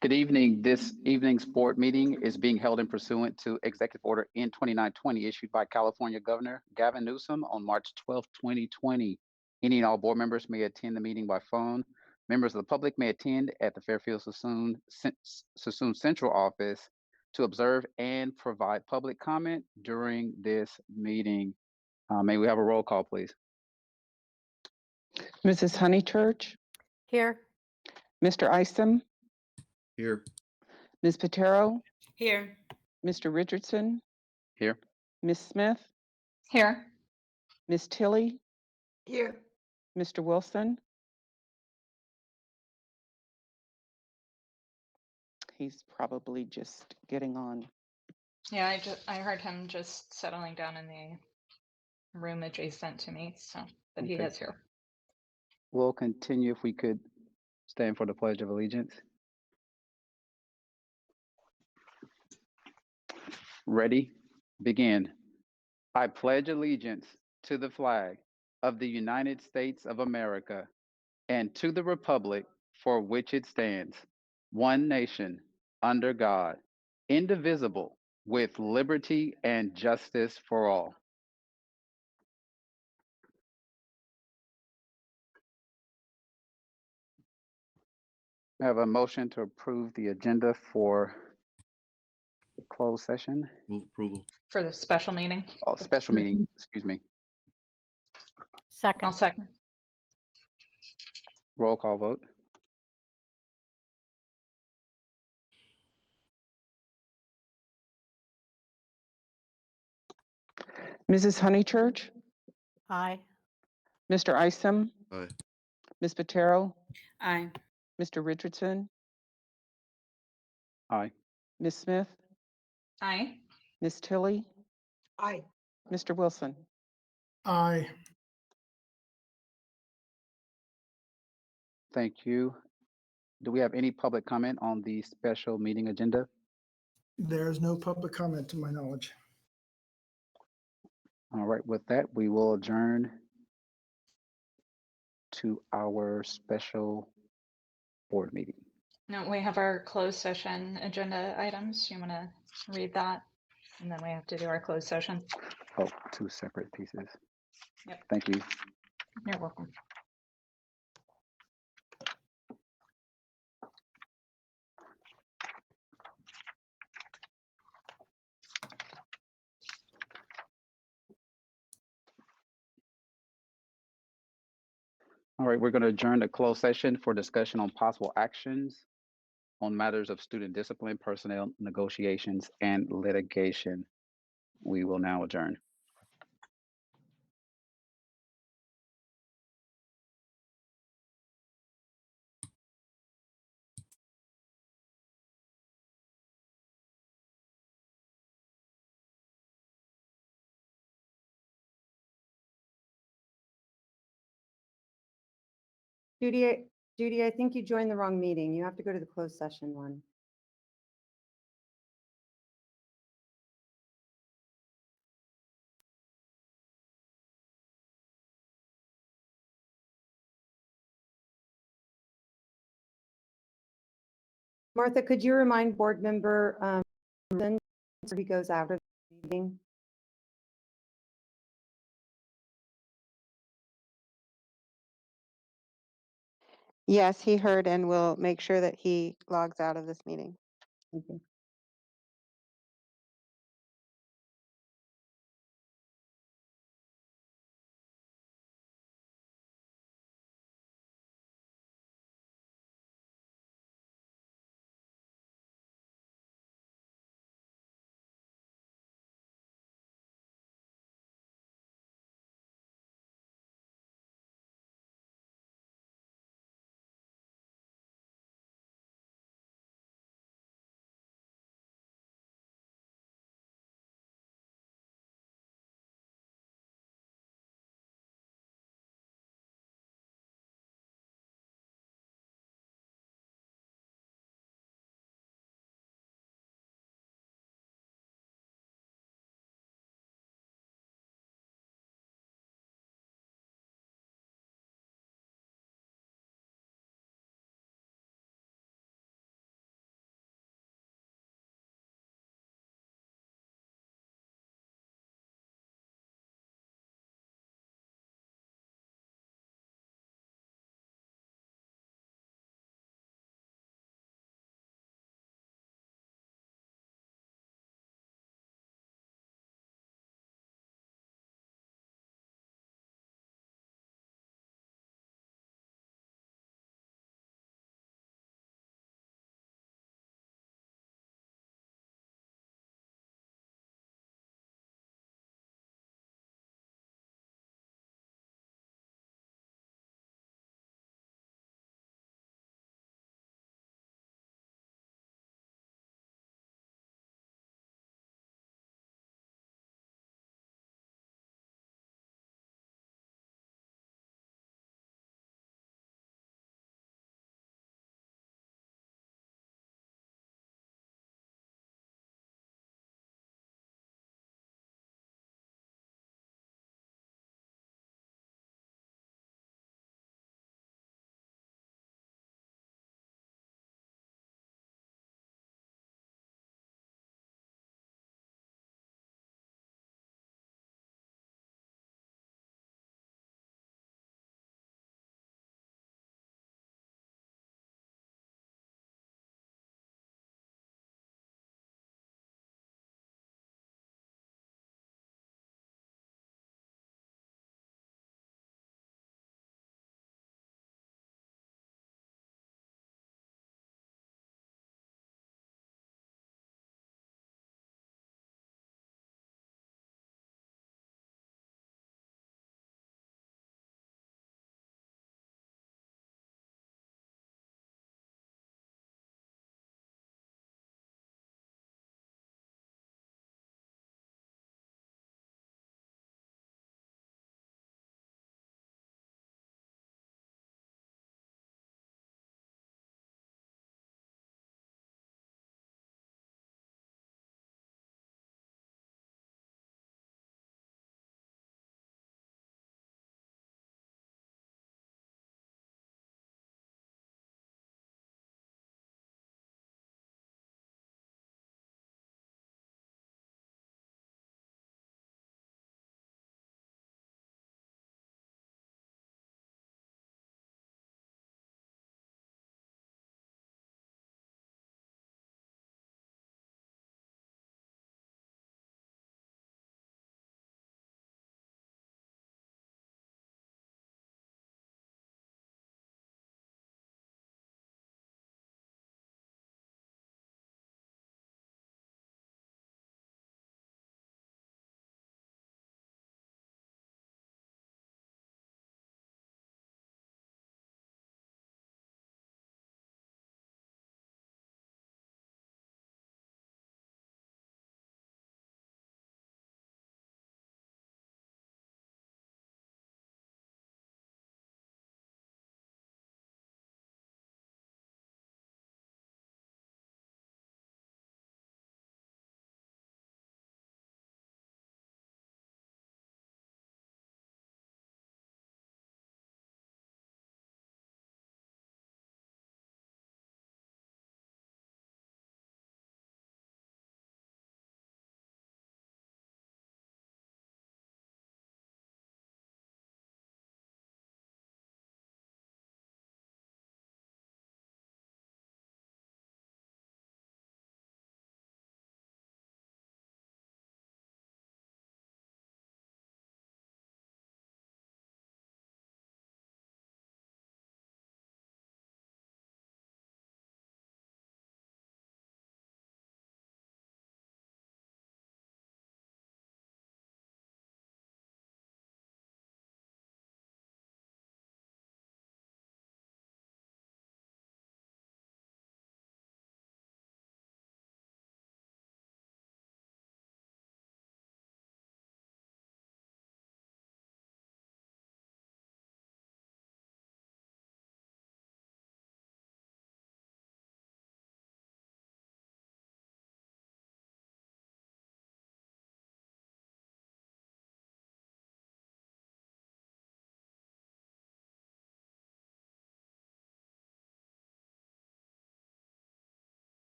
Good evening. This evening's board meeting is being held in pursuant to Executive Order N2920 issued by California Governor Gavin Newsom on March 12, 2020. Any and all board members may attend the meeting by phone. Members of the public may attend at the Fairfield Sassoon Central Office to observe and provide public comment during this meeting. May we have a roll call, please? Mrs. Honeychurch, Here. Mr. Isom, Here. Ms. Patero, Here. Mr. Richardson, Here. Ms. Smith, Here. Ms. Tilley, Here. Mr. Wilson. He's probably just getting on. Yeah, I heard him just settling down in the room adjacent to me, so but he Okay. is here. We'll continue if we could stand for the Pledge of Allegiance. Ready? Begin. I pledge allegiance to the flag of the United States of America and to the republic for which it stands, one nation, under God, indivisible, with liberty and justice for all. I have a motion to approve the agenda for the closed session. Move approval. For the special meeting. Oh, special meeting, excuse me. Second. I'll second. Roll call vote. Mrs. Honeychurch, Aye. Mr. Isom, Aye. Ms. Patero, Aye. Mr. Richardson, Aye. Ms. Smith, Aye. Ms. Tilley, Aye. Mr. Wilson. Aye. Thank you. Do we have any public comment on the special meeting agenda? There's no public comment to my knowledge. All right, with that, we will adjourn to our special board meeting. No, we have our closed session agenda items. You want to read that? And then we have to do our closed session. Oh, two separate pieces. Yep. Thank you. You're welcome. All right, we're going to adjourn to closed session for discussion on possible actions on matters of student discipline, personnel negotiations, and litigation. We will now adjourn. Judy, I think you joined the wrong meeting. You have to go to the closed session one. Martha, could you remind board member, so he goes out of the meeting? Yes, he heard and will make sure that he logs out of this meeting. Thank you.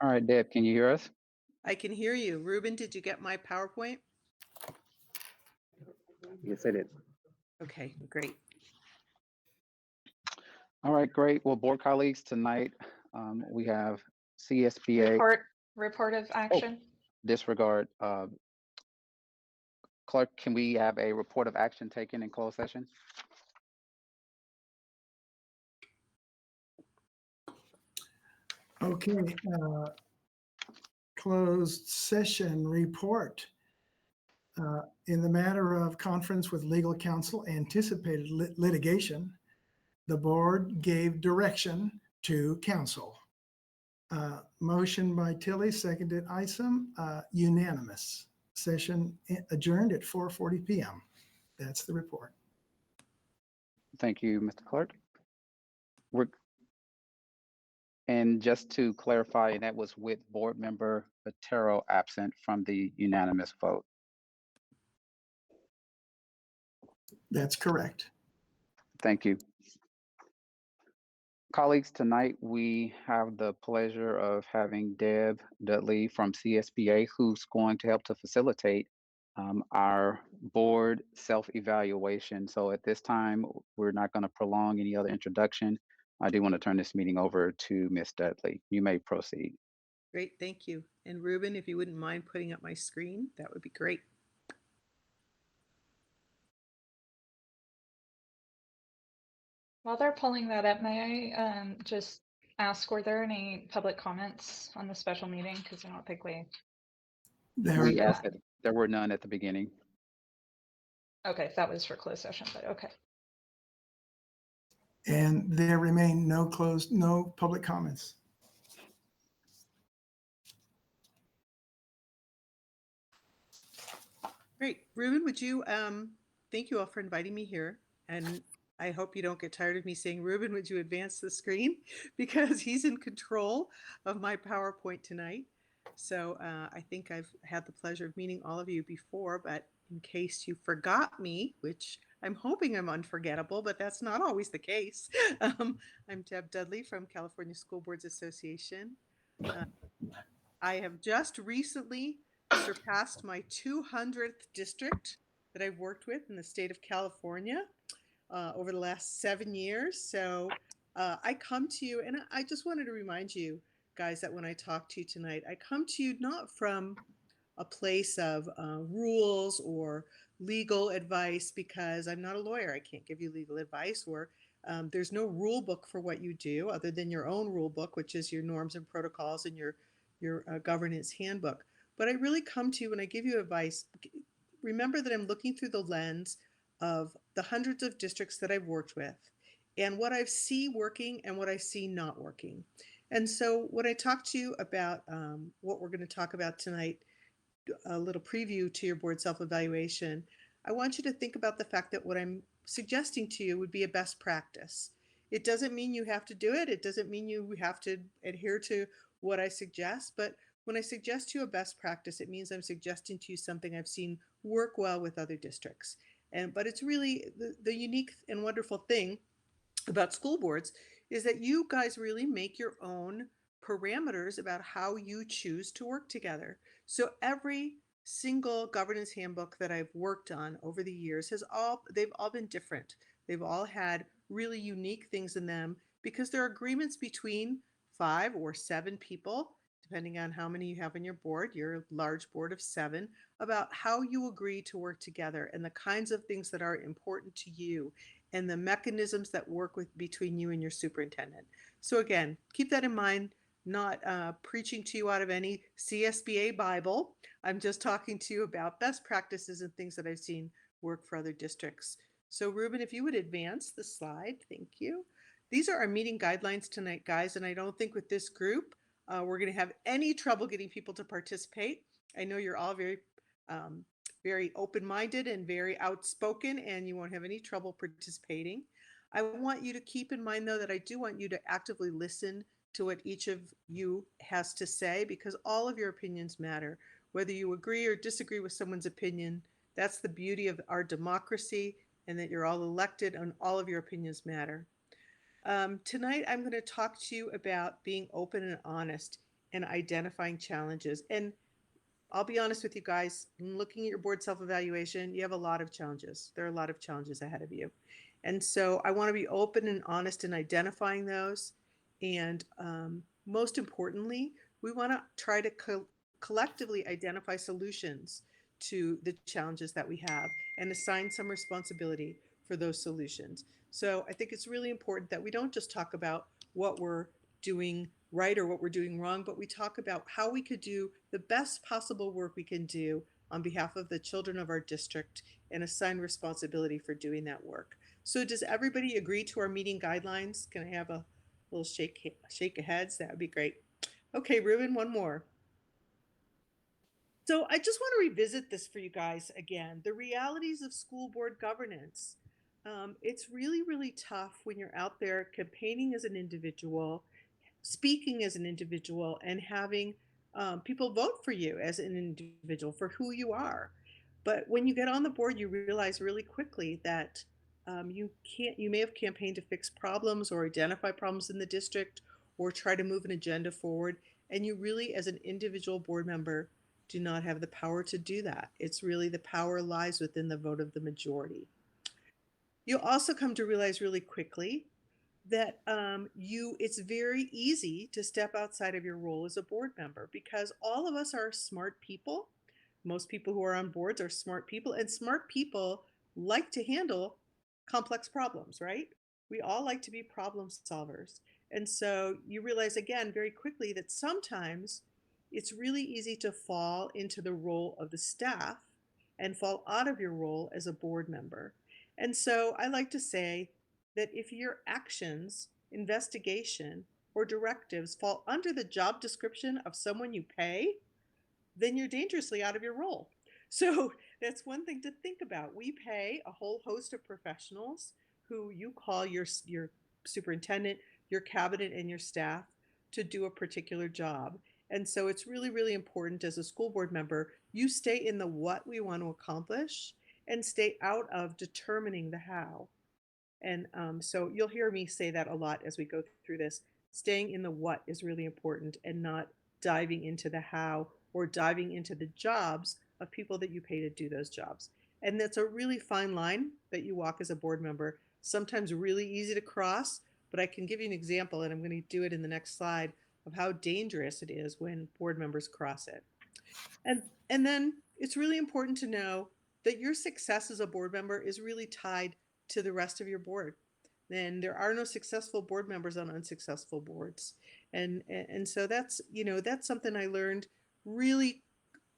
All right, Deb, can you hear us? I can hear you. Ruben, did you get my PowerPoint? Yes, it is. Okay, great. All right, great. Well, board colleagues, tonight we have CSBA Report of action. disregard. Clerk, can we have a report of action taken in closed session? Okay, closed session report. In the matter of conference with legal counsel, anticipated litigation, the board gave direction to counsel. Motion by Tilly, seconded Isom, unanimous. Session adjourned at 4:40 p.m. That's the report. Thank you, Mr. Clerk. And just to clarify, that was with board member Otero absent from the unanimous vote. That's correct. Thank you. Colleagues, tonight we have the pleasure of having Deb Dudley from CSBA, who's going to help to facilitate our board self-evaluation. So at this time, we're not going to prolong any other introduction. I do want to turn this meeting over to Ms. Dudley. You may proceed. Great, thank you. And Ruben, if you wouldn't mind putting up my screen, that would be great. While they're pulling that up, may I just ask, were there any public comments on the special meeting? Because I don't think we. We asked that there were none at the beginning. Okay, that was for closed session, but okay. And there remain no public comments. Great. Ruben, would you, thank you all for inviting me here. And I hope you don't get tired of me saying, Ruben, would you advance the screen? Because he's in control of my PowerPoint tonight. So I think I've had the pleasure of meeting all of you before, but in case you forgot me, which I'm hoping I'm unforgettable, but that's not always the case. I'm Deb Dudley from California School Boards Association. I have just recently surpassed my 200th district that I've worked with in the state of California over the last 7 years. So I come to you, and I just wanted to remind you guys that when I talk to you tonight, I come to you not from a place of rules or legal advice, because I'm not a lawyer. I can't give you legal advice, or there's no rule book for what you do other than your own rule book, which is your norms and protocols and your governance handbook. But I really come to you when I give you advice. Remember that I'm looking through the lens of the hundreds of districts that I've worked with and what I see working and what I see not working. And so when I talk to you about what we're going to talk about tonight, a little preview to your board self-evaluation, I want you to think about the fact that what I'm suggesting to you would be a best practice. It doesn't mean you have to do it. It doesn't mean you have to adhere to what I suggest, but when I suggest to you a best practice, it means I'm suggesting to you something I've seen work well with other districts. But it's really the unique and wonderful thing about school boards is that you guys really make your own parameters about how you choose to work together. So every single governance handbook that I've worked on over the years they've all been different. They've all had really unique things in them because there are agreements between 5 or 7 people, depending on how many you have on your board, your large board of 7, about how you agree to work together and the kinds of things that are important to you and the mechanisms that work between you and your superintendent. So again, keep that in mind, not preaching to you out of any CSBA Bible. I'm just talking to you about best practices and things that I've seen work for other districts. So Ruben, if you would advance the slide, thank you. These are our meeting guidelines tonight, guys, and I don't think with this group, we're going to have any trouble getting people to participate. I know you're all very open-minded and very outspoken, and you won't have any trouble participating. I want you to keep in mind, though, that I do want you to actively listen to what each of you has to say, because all of your opinions matter. Whether you agree or disagree with someone's opinion, that's the beauty of our democracy, and that you're all elected and all of your opinions matter. Tonight, I'm going to talk to you about being open and honest and identifying challenges. And I'll be honest with you guys, looking at your board self-evaluation, you have a lot of challenges. There are a lot of challenges ahead of you. And so I want to be open and honest in identifying those. And most importantly, we want to try to collectively identify solutions to the challenges that we have and assign some responsibility for those solutions. So I think it's really important that we don't just talk about what we're doing right or what we're doing wrong, but we talk about how we could do the best possible work we can do on behalf of the children of our district and assign responsibility for doing that work. So does everybody agree to our meeting guidelines? Can I have a little shake of heads? That would be great. Okay, Ruben, one more. So I just want to revisit this for you guys again, the realities of school board governance. It's really, really tough when you're out there campaigning as an individual, speaking as an individual, and having people vote for you as an individual for who you are. But when you get on the board, you realize really quickly that you may have campaigned to fix problems or identify problems in the district or try to move an agenda forward. And you really, as an individual board member, do not have the power to do that. It's really the power lies within the vote of the majority. You'll also come to realize really quickly that it's very easy to step outside of your role as a board member because all of us are smart people. Most people who are on boards are smart people, and smart people like to handle complex problems, right? We all like to be problem solvers. And so you realize again very quickly that sometimes it's really easy to fall into the role of the staff and fall out of your role as a board member. And so I like to say that if your actions, investigation, or directives fall under the job description of someone you pay, then you're dangerously out of your role. So that's one thing to think about. We pay a whole host of professionals who you call your superintendent, your cabinet, and your staff to do a particular job. And so it's really, really important as a school board member, you stay in the what we want to accomplish and stay out of determining the how. And so you'll hear me say that a lot as we go through this. Staying in the what is really important and not diving into the how or diving into the jobs of people that you pay to do those jobs. And that's a really fine line that you walk as a board member, sometimes really easy to cross, but I can give you an example, and I'm going to do it in the next slide, of how dangerous it is when board members cross it. And then it's really important to know that your success as a board member is really tied to the rest of your board. And there are no successful board members on unsuccessful boards. And so that's something I learned really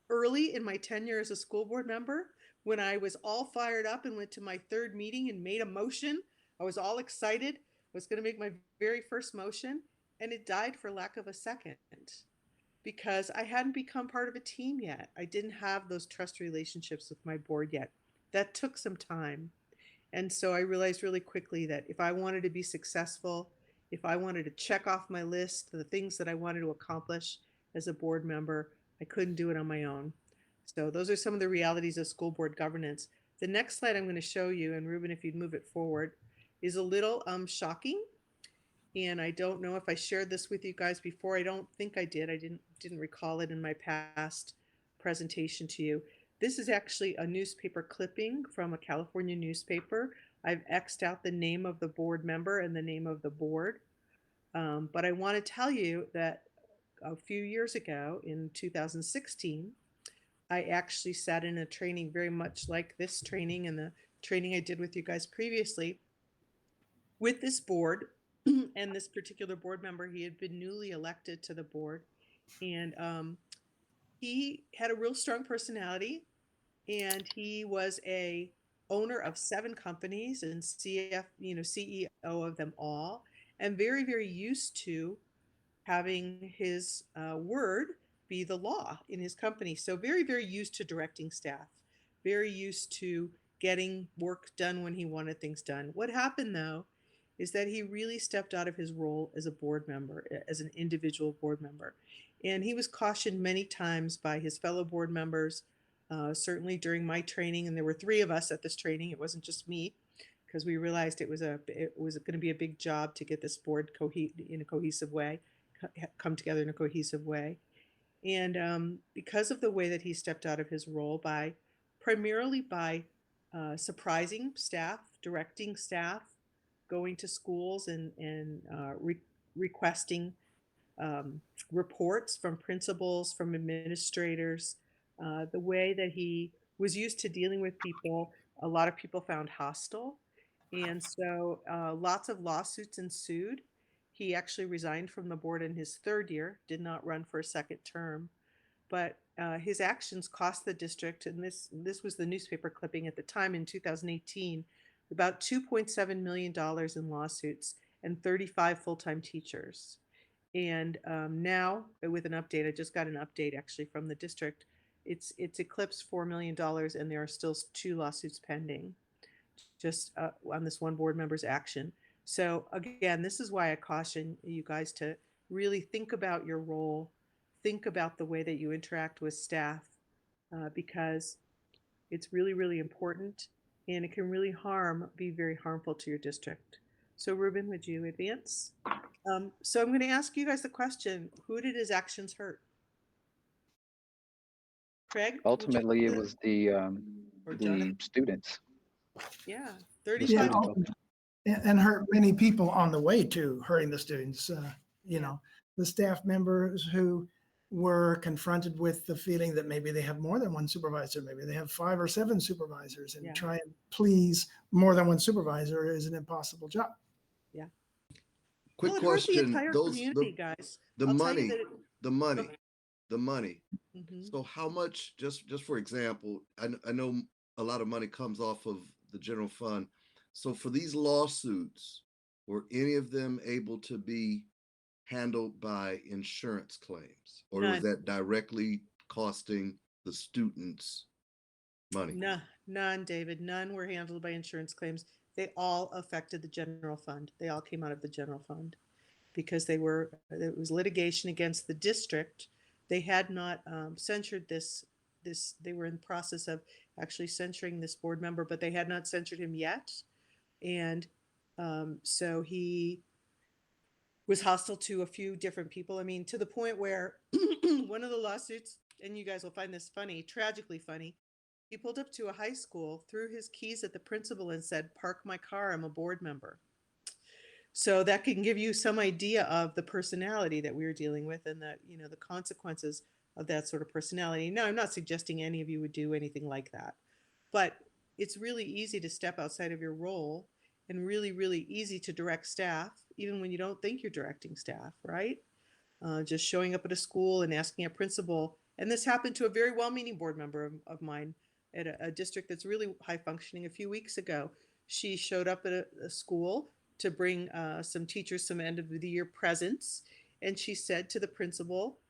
early in my tenure as a school board member when I was all fired up and went to my third meeting and made a motion. I was all excited. I was going to make my very first motion, and it died for lack of a second because I hadn't become part of a team yet. I didn't have those trust relationships with my board yet. That took some time. And so I realized really quickly that if I wanted to be successful, if I wanted to check off my list, the things that I wanted to accomplish as a board member, I couldn't do it on my own. So those are some of the realities of school board governance. The next slide I'm going to show you, and Ruben, if you'd move it forward, is a little shocking. And I don't know if I shared this with you guys before. I don't think I did. I didn't recall it in my past presentation to you. This is actually a newspaper clipping from a California newspaper. I've X'd out the name of the board member and the name of the board. But I want to tell you that a few years ago in 2016, I actually sat in a training very much like this training and the training I did with you guys previously with this board. And this particular board member, he had been newly elected to the board, and he had a real strong personality, and he was a owner of 7 companies and CEO of them all, and very, very used to having his word be the law in his company. So very, very used to directing staff, very used to getting work done when he wanted things done. What happened though is that he really stepped out of his role as a board member, as an individual board member. And he was cautioned many times by his fellow board members, certainly during my training, and there were 3 of us at this training. It wasn't just me, because we realized it was going to be a big job to get this board in a cohesive way, come together in a cohesive way. And because of the way that he stepped out of his role primarily by surprising staff, directing staff, going to schools and requesting reports from principals, from administrators, the way that he was used to dealing with people, a lot of people found hostile. And so lots of lawsuits ensued. He actually resigned from the board in his third year, did not run for a second term. But his actions cost the district, and this was the newspaper clipping at the time in 2018, about $2.7 million in lawsuits and 35 full-time teachers. And now, with an update, I just got an update actually from the district. It's eclipsed $4 million, and there are still 2 lawsuits pending, just on this one board member's action. So again, this is why I caution you guys to really think about your role, think about the way that you interact with staff, because it's really, really important, and it can really be very harmful to your district. So Ruben, would you advance? So I'm going to ask you guys the question: who did his actions hurt? Craig? would you Ultimately, it answer was the Or Jonathan? students. Yeah, The 35. students. And hurt many people on the way to hurting the students. The staff members who were confronted with the feeling that maybe they have more than one supervisor, maybe they have 5 or 7 supervisors, and Yeah. try and please more than one supervisor is an impossible job. Quick Well, it hurt the question. entire community, guys. The I'll tell you money, that the money. Mhm. So how much, just for example, I know a lot of money comes off of the general fund. So for these lawsuits, were any of them able to be handled by insurance claims? Or was None. that directly costing the students money? None, David. None were handled by insurance claims. They all affected the general fund. They all came out of the general fund because it was litigation against the district. They had not censured this. They were in the process of actually censuring this board member, but they had not censured him yet. And so he was hostile to a few different people. I mean, to the point where one of the lawsuits, and you guys will find this funny, tragically funny, he pulled up to a high school, threw his keys at the principal and said, "Park my car, I'm a board member." So that can give you some idea of the personality that we were dealing with and the consequences of that sort of personality. Now, I'm not suggesting any of you would do anything like that, but it's really easy to step outside of your role and really, really easy to direct staff, even when you don't think you're directing staff, right? Just showing up at a school and asking a principal. And this happened to a very well-meaning board member of mine at a district that's really high functioning a few weeks ago. She showed up at a school to bring some teachers some end of the year presents. And she said to the principal,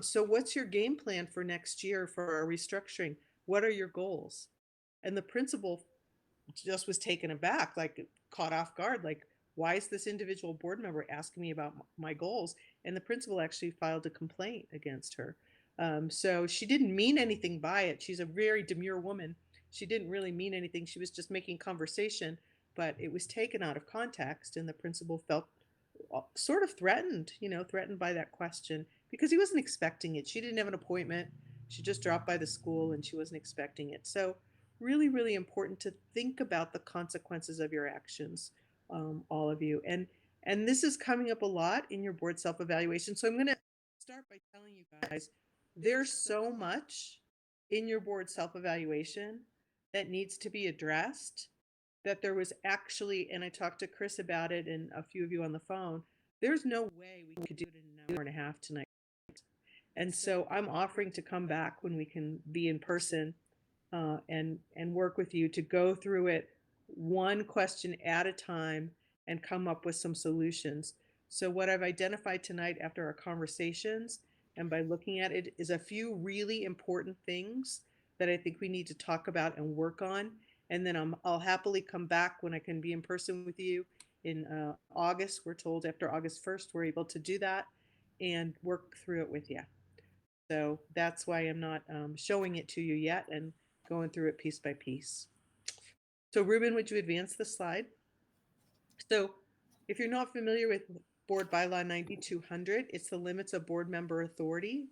"So what's your game plan for next year for our restructuring? What are your goals?" And the principal just was taken aback, like caught off guard, like, why is this individual board member asking me about my goals? And the principal actually filed a complaint against her. So she didn't mean anything by it. She's a very demure woman. She didn't really mean anything. She was just making conversation, but it was taken out of context, and the principal felt sort of threatened, threatened by that question because he wasn't expecting it. She didn't have an appointment. She just dropped by the school and she wasn't expecting it. So really, really important to think about the consequences of your actions, all of you. And this is coming up a lot in your board self-evaluation. So I'm going to start by telling you guys, there's so much in your board self-evaluation that needs to be addressed that there was actually, and I talked to Chris about it and a few of you on the phone, there's no way we could do it in an hour and a half tonight. And so I'm offering to come back when we can be in person and work with you to go through it one question at a time and come up with some solutions. So what I've identified tonight after our conversations and by looking at it is a few really important things that I think we need to talk about and work on. And then I'll happily come back when I can be in person with you in August. We're told after August 1st, we're able to do that and work through it with you. So that's why I'm not showing it to you yet and going through it piece by piece. So Ruben, would you advance the slide? So if you're not familiar with Board Bylaw 9200. It's the limits of board member authority.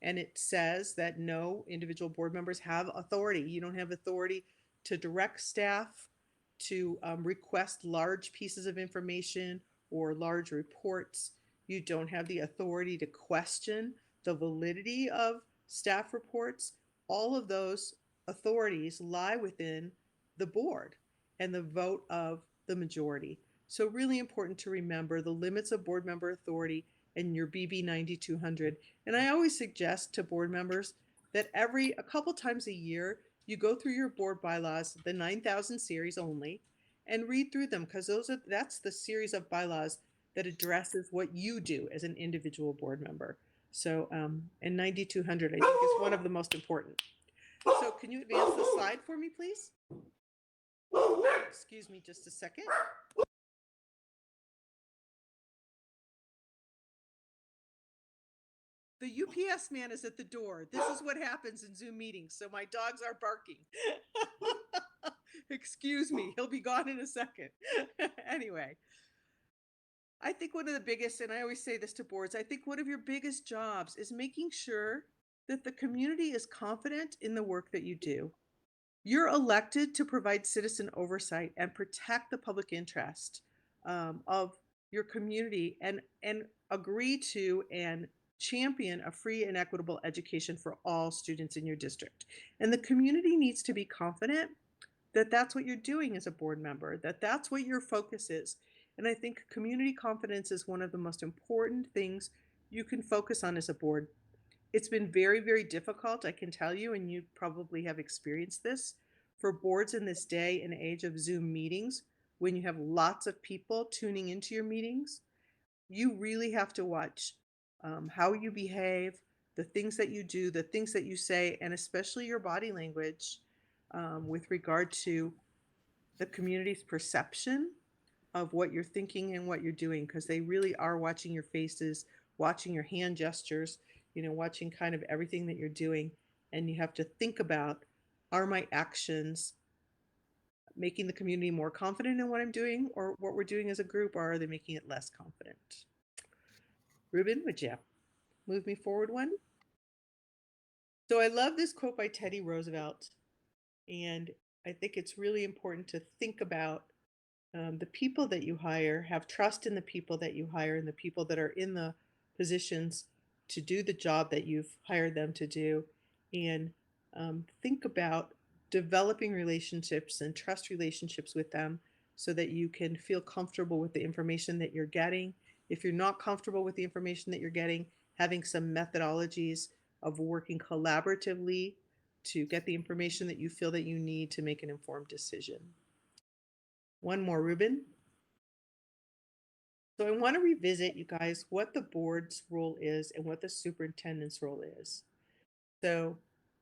And it says that no individual board members have authority. You don't have authority to direct staff, to request large pieces of information or large reports. You don't have the authority to question the validity of staff reports. All of those authorities lie within the board and the vote of the majority. So really important to remember the limits of board member authority and your BB 9200. And I always suggest to board members that a couple times a year, you go through your board bylaws, the 9,000 series only, and read through them, because that's the series of bylaws that addresses what you do as an individual board member. So, and 9200, I think, is one of the most important. So can you advance the slide for me, please? Excuse me just a second. The UPS man is at the door. This is what happens in Zoom meetings. So my dogs are barking. Excuse me, he'll be gone in a second. Anyway, I think one of the biggest, and I always say this to boards, I think one of your biggest jobs is making sure that the community is confident in the work that you do. You're elected to provide citizen oversight and protect the public interest of your community and agree to and champion a free and equitable education for all students in your district. And the community needs to be confident that that's what you're doing as a board member, that that's what your focus is. And I think community confidence is one of the most important things you can focus on as a board. It's been very, very difficult, I can tell you, and you probably have experienced this, for boards in this day and age of Zoom meetings, when you have lots of people tuning into your meetings. You really have to watch how you behave, the things that you do, the things that you say, and especially your body language with regard to the community's perception of what you're thinking and what you're doing, because they really are watching your faces, watching your hand gestures, watching kind of everything that you're doing. And you have to think about, are my actions making the community more confident in what I'm doing or what we're doing as a group, or are they making it less confident? Ruben, would you move me forward one? So I love this quote by Teddy Roosevelt, and I think it's really important to think about the people that you hire, have trust in the people that you hire and the people that are in the positions to do the job that you've hired them to do, and think about developing relationships and trust relationships with them so that you can feel comfortable with the information that you're getting. If you're not comfortable with the information that you're getting, having some methodologies of working collaboratively to get the information that you feel that you need to make an informed decision. One more, Ruben. So I want to revisit, you guys, what the board's role is and what the superintendent's role is. So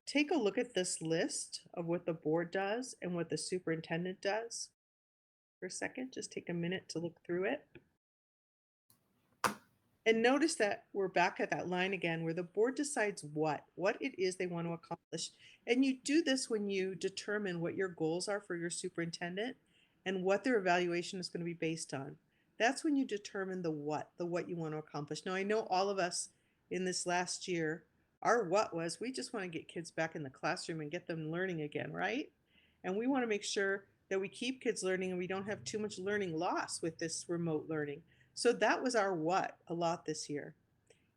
take a look at this list of what the board does and what the superintendent does for a second. Just take a minute to look through it. And notice that we're back at that line again where the board decides what it is they want to accomplish. And you do this when you determine what your goals are for your superintendent and what their evaluation is going to be based on. That's when you determine the what you want to accomplish. Now, I know all of us in this last year, our what was, we just want to get kids back in the classroom and get them learning again, right? And we want to make sure that we keep kids learning and we don't have too much learning loss with this remote learning. So that was our what a lot this year.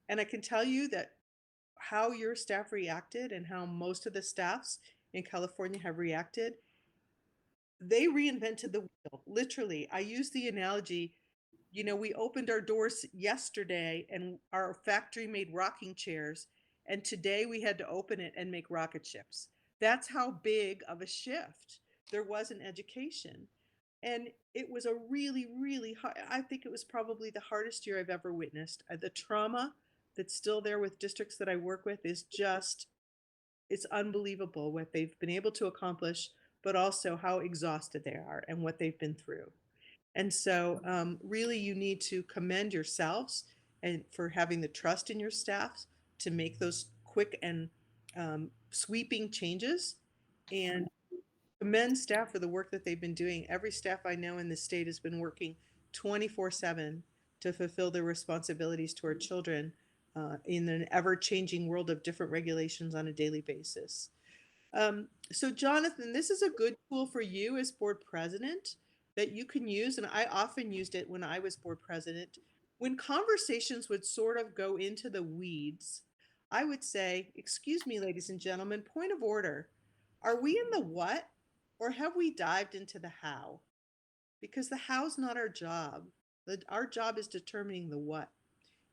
And I can tell you that how your staff reacted and how most of the staffs in California have reacted, they reinvented the wheel. Literally, I use the analogy, we opened our doors yesterday and our factory made rocking chairs. And today we had to open it and make rocket ships. That's how big of a shift there was in education. And it was a really, really hard, I think it was probably the hardest year I've ever witnessed. The trauma that's still there with districts that I work with is just, it's unbelievable what they've been able to accomplish, but also how exhausted they are and what they've been through. And so really you need to commend yourselves and for having the trust in your staff to make those quick and sweeping changes, and commend staff for the work that they've been doing. Every staff I know in the state has been working 24/7 to fulfill their responsibilities to our children in an ever-changing world of different regulations on a daily basis. So Jonathan, this is a good tool for you as board president that you can use, and I often used it when I was board president. When conversations would sort of go into the weeds, I would say, excuse me, ladies and gentlemen, point of order. Are we in the what, or have we dived into the how? Because the how's not our job. Our job is determining the what,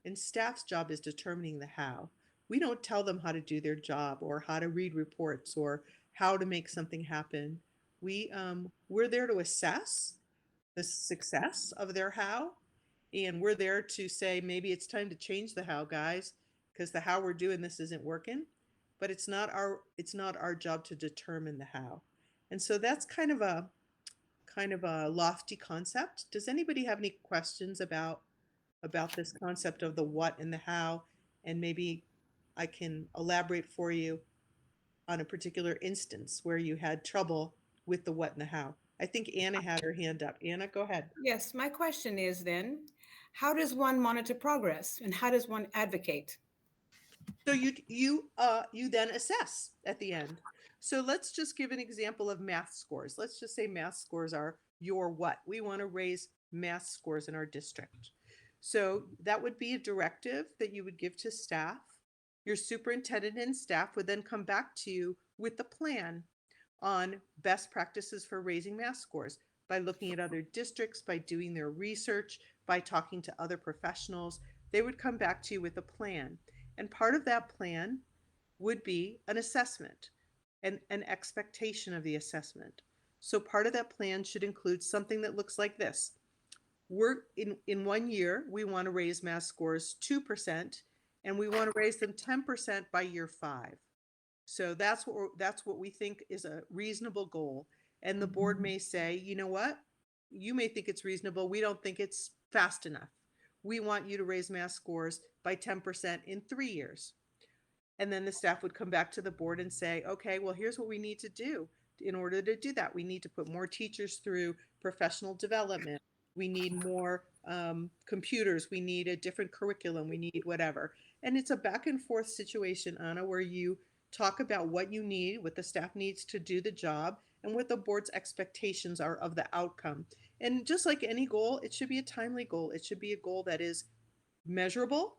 and staff's job is determining the how. We don't tell them how to do their job or how to read reports or how to make something happen. We're there to assess the success of their how, and we're there to say maybe it's time to change the how, guys, because the how we're doing this isn't working. But it's not our job to determine the how. And so that's kind of a lofty concept. Does anybody have any questions about this concept of the what and the how? And maybe I can elaborate for you on a particular instance where you had trouble with the what and the how. I think Anna had her hand up. Anna, go ahead. Yes, my question is then, how does one monitor progress and how does one advocate? So you then assess at the end. So let's just give an example of math scores. Let's just say math scores are your what. We want to raise math scores in our district. So that would be a directive that you would give to staff. Your superintendent and staff would then come back to you with the plan on best practices for raising math scores by looking at other districts, by doing their research, by talking to other professionals. They would come back to you with a plan. And part of that plan would be an assessment and an expectation of the assessment. So part of that plan should include something that looks like this. We're in 1 year, we want to raise math scores 2%, and we want to raise them 10% by year 5. So that's what we think is a reasonable goal. And the board may say, you know what? You may think it's reasonable. We don't think it's fast enough. We want you to raise math scores by 10% in 3 years. And then the staff would come back to the board and say, okay, well, here's what we need to do. In order to do that, we need to put more teachers through professional development. We need more computers. We need a different curriculum. We need whatever. And it's a back and forth situation, Anna, where you talk about what you need, what the staff needs to do the job, and what the board's expectations are of the outcome. And just like any goal, it should be a timely goal. It should be a goal that is measurable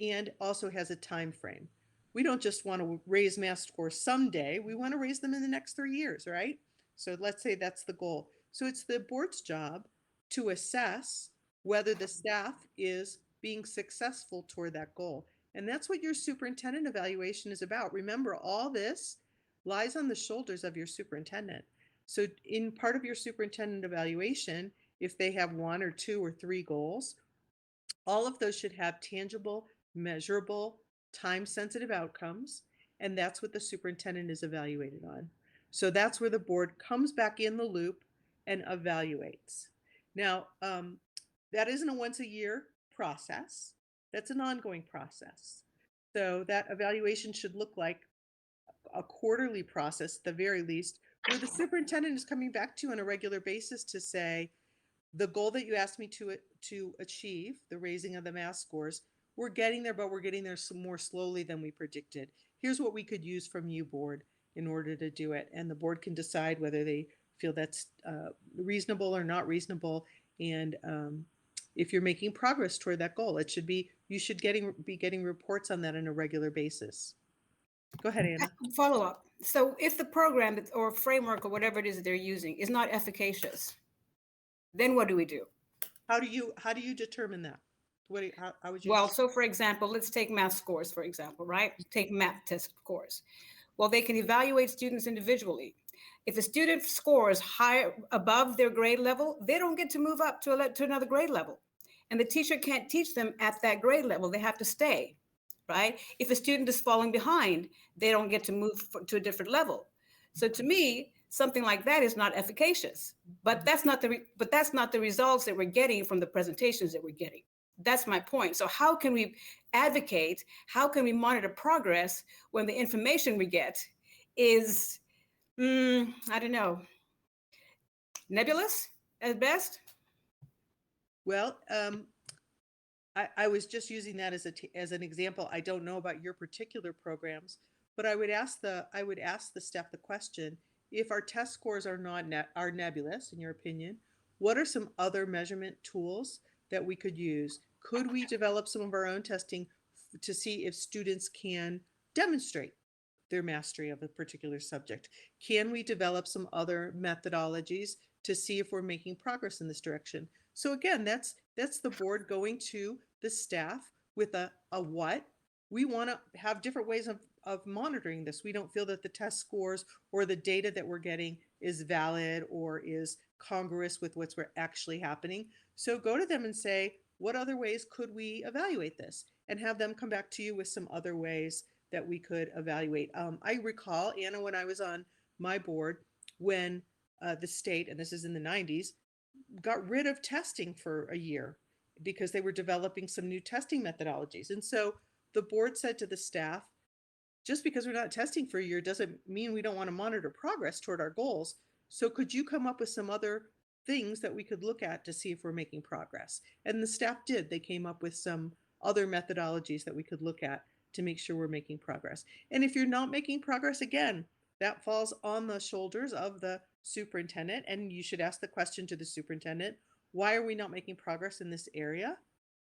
and also has a time frame. We don't just want to raise math scores someday. We want to raise them in the next 3 years, right? So let's say that's the goal. So it's the board's job to assess whether the staff is being successful toward that goal. And that's what your superintendent evaluation is about. Remember, all this lies on the shoulders of your superintendent. So in part of your superintendent evaluation, if they have 1 or 2 or 3 goals, all of those should have tangible, measurable, time-sensitive outcomes, and that's what the superintendent is evaluated on. So that's where the board comes back in the loop and evaluates. Now, that isn't a once-a-year process. That's an ongoing process. So that evaluation should look like a quarterly process, at the very least, where the superintendent is coming back to you on a regular basis to say, the goal that you asked me to achieve, the raising of the math scores, we're getting there, but we're getting there some more slowly than we predicted. Here's what we could use from you, board, in order to do it. And the board can decide whether they feel that's reasonable or not reasonable. And if you're making progress toward that goal, it should be, you should be getting reports on that on a regular basis. Go ahead, Anna. Follow up. So if the program or framework or whatever it is that they're using is not efficacious, then what do we do? How do you determine that? How would you? Well, so for example, let's take math scores, for example, right? Take math test scores. Well, they can evaluate students individually. If a student scores higher above their grade level, they don't get to move up to another grade level. And the teacher can't teach them at that grade level. They have to stay, right? If a student is falling behind, they don't get to move to a different level. So to me, something like that is not efficacious. But that's not the results that we're getting from the presentations that we're getting. That's my point. So how can we advocate? How can we monitor progress when the information we get is, I don't know, nebulous at best? Well, I was just using that as as an example. I don't know about your particular programs, but I would ask the staff the question: if our test scores are not are nebulous, in your opinion, what are some other measurement tools that we could use? Could we develop some of our own testing to see if students can demonstrate their mastery of a particular subject? Can we develop some other methodologies to see if we're making progress in this direction? So again, that's the board going to the staff with a what. We want to have different ways of monitoring this. We don't feel that the test scores or the data that we're getting is valid or is congruous with what's actually happening. So go to them and say, what other ways could we evaluate this? And have them come back to you with some other ways that we could evaluate. I recall, Anna, when I was on my board, when the state, and this is in the 90s, got rid of testing for a year because they were developing some new testing methodologies. And so the board said to the staff, just because we're not testing for a year doesn't mean we don't want to monitor progress toward our goals. So could you come up with some other things that we could look at to see if we're making progress? And the staff did. They came up with some other methodologies that we could look at to make sure we're making progress. And if you're not making progress, again, that falls on the shoulders of the superintendent, and you should ask the question to the superintendent: why are we not making progress in this area?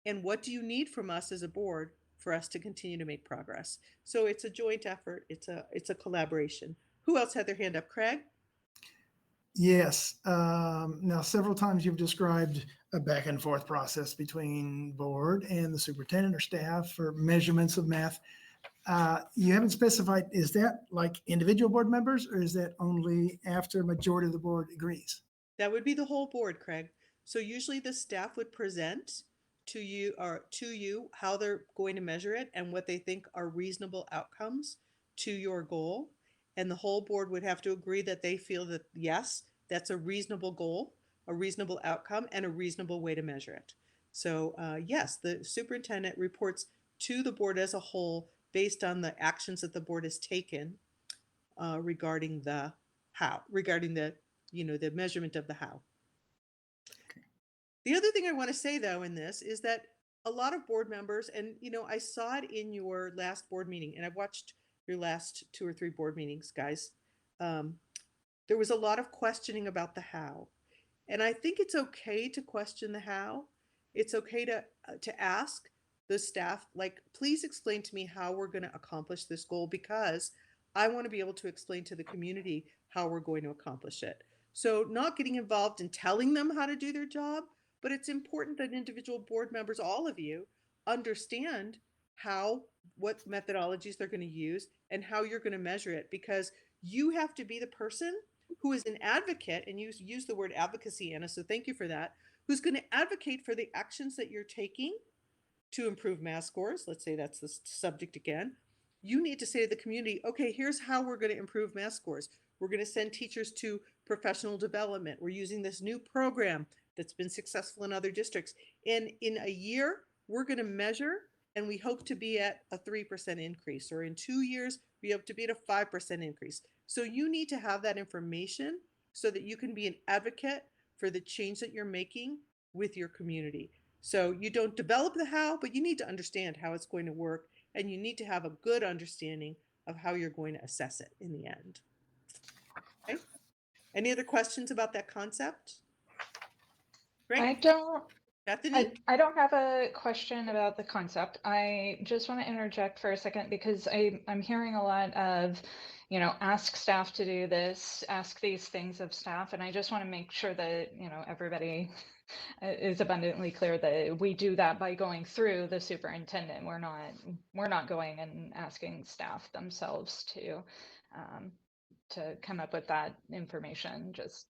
And what do you need from us as a board for us to continue to make progress? So it's a joint effort. It's a collaboration. Who else had their hand up? Craig? Yes. Now, several times you've described a back and forth process between board and the superintendent or staff for measurements of math. You haven't specified, is that like individual board members, or is that only after a majority of the board agrees? That would be the whole board, Craig. So usually the staff would present to you how they're going to measure it and what they think are reasonable outcomes to your goal. And the whole board would have to agree that they feel that, yes, that's a reasonable goal, a reasonable outcome, and a reasonable way to measure it. So yes, the superintendent reports to the board as a whole based on the actions that the board has taken regarding the how, regarding the measurement of the how. The other thing I want to say, though, in this is that a lot of board members, and I saw it in your last board meeting, and I've watched your last 2 or 3 board meetings, guys. There was a lot of questioning about the how, and I think it's okay to question the how. It's okay to ask the staff, like, please explain to me how we're going to accomplish this goal, because I want to be able to explain to the community how we're going to accomplish it. So not getting involved in telling them how to do their job, but it's important that individual board members, all of you, understand what methodologies they're going to use and how you're going to measure it, because you have to be the person who is an advocate, and you use the word advocacy, Anna, so thank you for that, who's going to advocate for the actions that you're taking to improve math scores. Let's say that's the subject again. You need to say to the community, okay, here's how we're going to improve math scores. We're going to send teachers to professional development. We're using this new program that's been successful in other districts. And in a year, we're going to measure, and we hope to be at a 3% increase. Or in 2 years, we hope to be at a 5% increase. So you need to have that information so that you can be an advocate for the change that you're making with your community. So you don't develop the how, but you need to understand how it's going to work, and you need to have a good understanding of how you're going to assess it in the end. Okay. Any other questions about that concept? Great. Bethany? I don't have a question about the concept. I just want to interject for a second, because I'm hearing a lot of, ask staff to do this, ask these things of staff. And I just want to make sure that, everybody is abundantly clear that we do that by going through the superintendent. We're not going and asking staff themselves to come up with that information. Just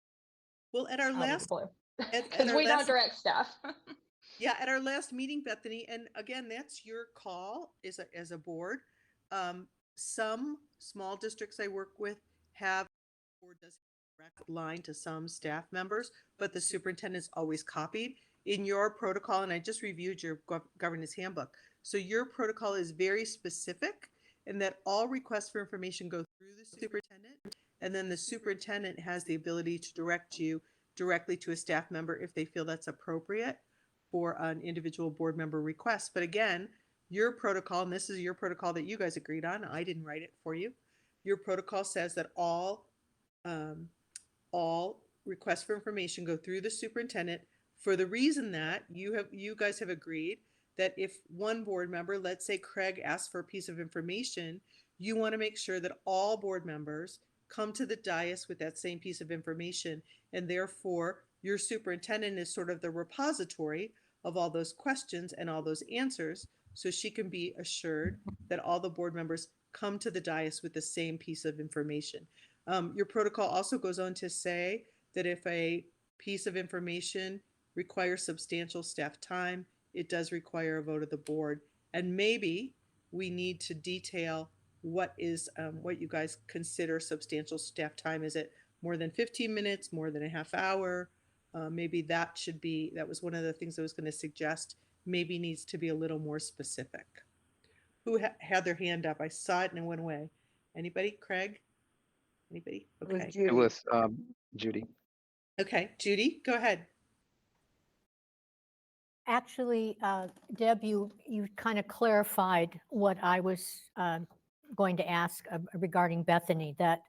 well, at our last, because we don't direct staff. Yeah, at our last meeting, Bethany, and again, that's your call as a board. Some small districts I work with have board does direct line to some staff members, but the superintendent's always copied in your protocol. And I just reviewed your governance handbook. So your protocol is very specific in that all requests for information go through the superintendent, and then the superintendent has the ability to direct you directly to a staff member if they feel that's appropriate. for an individual board member request. But again, your protocol, and this is your protocol that you guys agreed on, I didn't write it for you. Your protocol says that all requests for information go through the superintendent for the reason that you guys have agreed that if one board member, let's say Craig, asks for a piece of information, you want to make sure that all board members come to the dais with that same piece of information. And therefore, your superintendent is sort of the repository of all those questions and all those answers, so she can be assured that all the board members come to the dais with the same piece of information. Your protocol also goes on to say that if a piece of information requires substantial staff time, it does require a vote of the board. And maybe we need to detail what is what you guys consider substantial staff time. Is it more than 15 minutes, more than a half hour? Maybe that was one of the things I was going to suggest, maybe needs to be a little more specific. Who had their hand up? I saw it and it went away. Anybody? Craig? Anybody? Okay. It was Judy. Okay, Judy, go ahead. Actually, Deb, you kind of clarified what I was going to ask regarding Bethany, that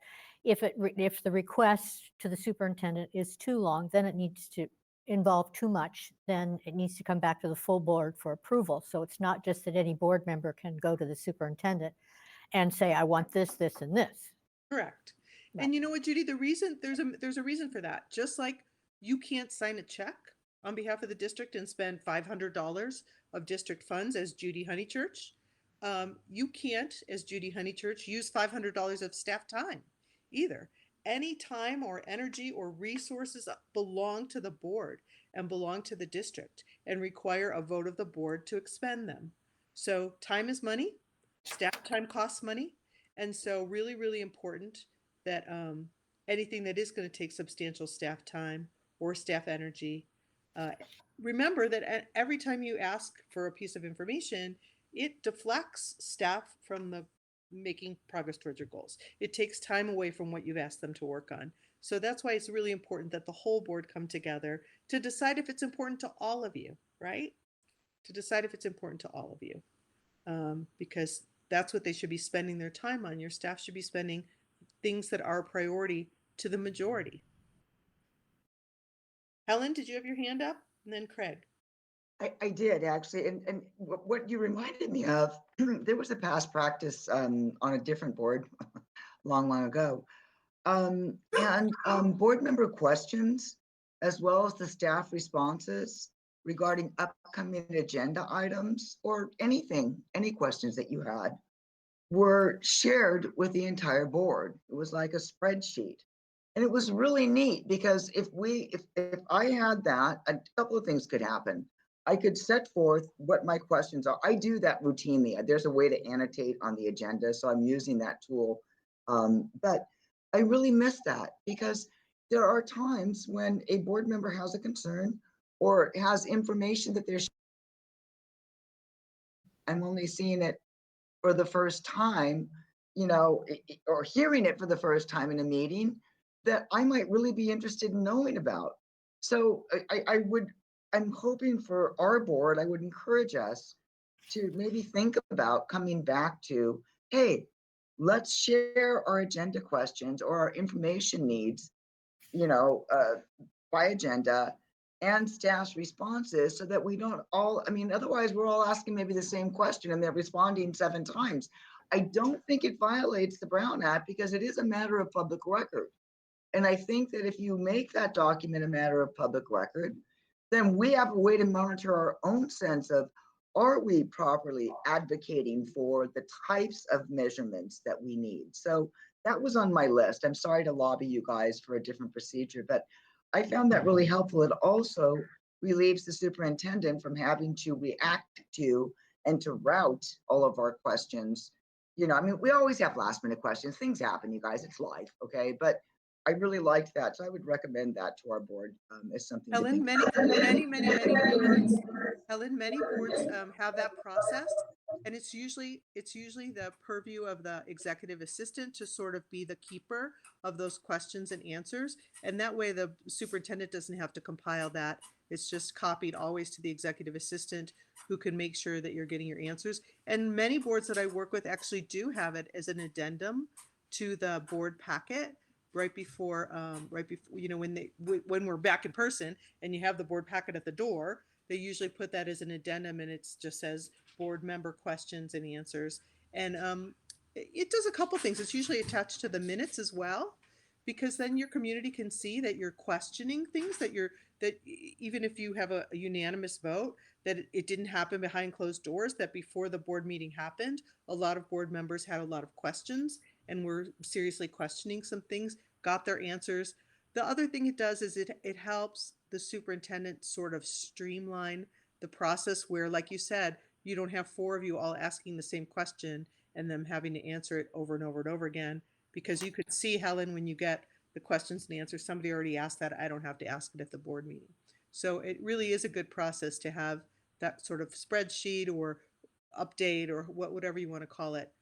if the request to the superintendent is too long, then it needs to involve too much, then it needs to come back to the full board for approval. So it's not just that any board member can go to the superintendent and say, I want this, this, and this. Correct. Right. And you know what, Judy, the reason there's a reason for that. Just like you can't sign a check on behalf of the district and spend $500 of district funds as Judy Honeychurch, you can't, as Judy Honeychurch, use $500 of staff time either. Any time or energy or resources belong to the board and belong to the district and require a vote of the board to expend them. So time is money, staff time costs money. And so really, really important that anything that is going to take substantial staff time or staff energy, remember that every time you ask for a piece of information, it deflects staff from the making progress towards your goals. It takes time away from what you've asked them to work on. So that's why it's really important that the whole board come together to decide if it's important to all of you, right? To decide if it's important to all of you, because that's what they should be spending their time on. Your staff should be spending things that are a priority to the majority. Helen, did you have your hand up? And then Craig. I did actually, and what you reminded me of, there was a past practice on a different board long ago. Board member questions, as well as the staff responses regarding upcoming agenda items or anything, any questions that you had, were shared with the entire board. It was like a spreadsheet. And it was really neat because if I had that, a couple of things could happen. I could set forth what my questions are. I do that routinely. There's a way to annotate on the agenda, so I'm using that tool. But I really miss that because there are times when a board member has a concern or has information that I'm only seeing it for the first time, or hearing it for the first time in a meeting that I might really be interested in knowing about. So I'm hoping for our board, I would encourage us to maybe think about coming back to, hey, let's share our agenda questions or our information needs, by agenda and staff's responses so that we don't all, otherwise we're all asking maybe the same question and they're responding 7 times. I don't think it violates the Brown Act because it is a matter of public record. And I think that if you make that document a matter of public record, then we have a way to monitor our own sense of, are we properly advocating for the types of measurements that we need? So that was on my list. I'm sorry to lobby you guys for a different procedure, but I found that really helpful. It also relieves the superintendent from having to react to and to route all of our questions. We always have last minute questions. Things happen, you guys, it's life, okay? But I really liked that. So I would recommend that to our board as something. Helen, many boards have that process, and it's usually the purview of the executive assistant to sort of be the keeper of those questions and answers. And that way the superintendent doesn't have to compile that It's just copied always to the executive assistant who can make sure that you're getting your answers. And many boards that I work with actually do have it as an addendum to the board packet right before, when we're back in person and you have the board packet at the door, they usually put that as an addendum, and it just says board member questions and answers. And it does a couple things. It's usually attached to the minutes as well, because then your community can see that you're questioning things, that even if you have a unanimous vote, that it didn't happen behind closed doors, that before the board meeting happened, a lot of board members had a lot of questions and were seriously questioning some things, got their answers. The other thing it does is it helps the superintendent sort of streamline the process where, like you said, you don't have 4 of you all asking the same question and them having to answer it over and over and over again, because you could see, Helen, when you get the questions and answers, somebody already asked that, I don't have to ask it at the board meeting. So it really is a good process to have that sort of spreadsheet or update or whatever you want to call it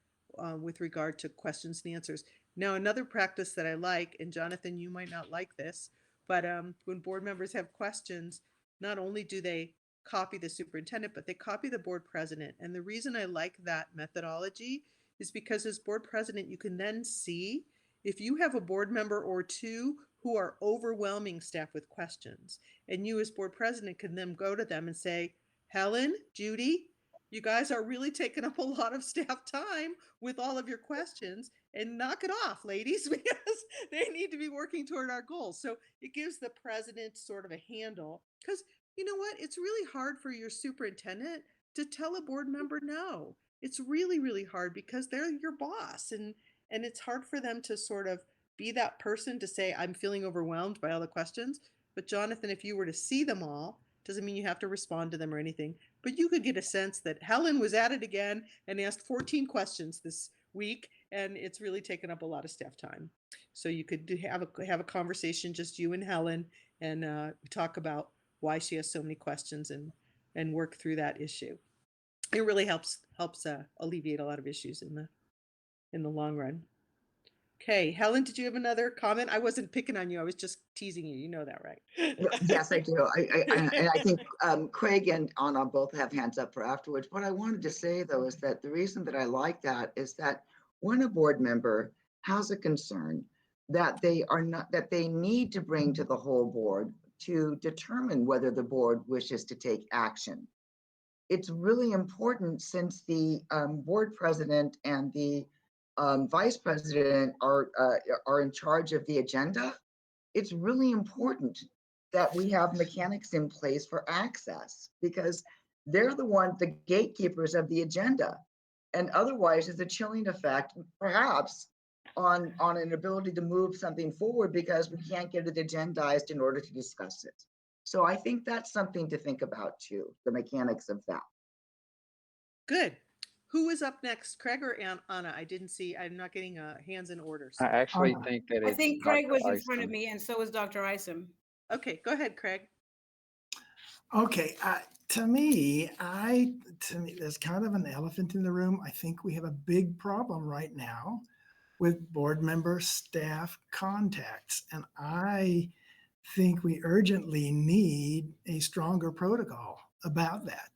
with regard to questions and answers. Now, another practice that I like, and Jonathan, you might not like this, but when board members have questions, not only do they copy the superintendent, but they copy the board president. And the reason I like that methodology is because as board president, you can then see if you have a board member or 2 who are overwhelming staff with questions, and you as board president can then go to them and say, Helen, Judy, you guys are really taking up a lot of staff time with all of your questions, and knock it off, ladies, because they need to be working toward our goals. So it gives the president sort of a handle, because you know what? It's really hard for your superintendent to tell a board member no. It's really, really hard because they're your boss, and it's hard for them to sort of be that person to say, I'm feeling overwhelmed by all the questions. But Jonathan, if you were to see them all, doesn't mean you have to respond to them or anything, but you could get a sense that Helen was at it again and asked 14 questions this week, and it's really taken up a lot of staff time. So you could have a conversation, just you and Helen, and talk about why she has so many questions and work through that issue. It really helps alleviate a lot of issues in the long run. Okay, Helen, did you have another comment? I wasn't picking on you. I was just teasing you. You know that, right? Yes, I do. And I think Craig and Anna both have hands up for afterwards. What I wanted to say, though, is that the reason that I like that is that when a board member has a concern that they need to bring to the whole board to determine whether the board wishes to take action, it's really important, since the board president and the vice president are in charge of the agenda. It's really important that we have mechanics in place for access, because they're the gatekeepers of the agenda. And otherwise, there's a chilling effect, perhaps, on an ability to move something forward because we can't get it agendized in order to discuss it. So I think that's something to think about too, the mechanics of that. Good. Who is up next, Craig or Anna? I didn't see. I'm not getting hands in order. I So. actually think that I it's think Craig Dr. was in front of Isom. me, and so was Dr. Isom. Okay, go ahead, Craig. Okay, to me, there's kind of an elephant in the room. I think we have a big problem right now with board member staff contacts. And I think we urgently need a stronger protocol about that.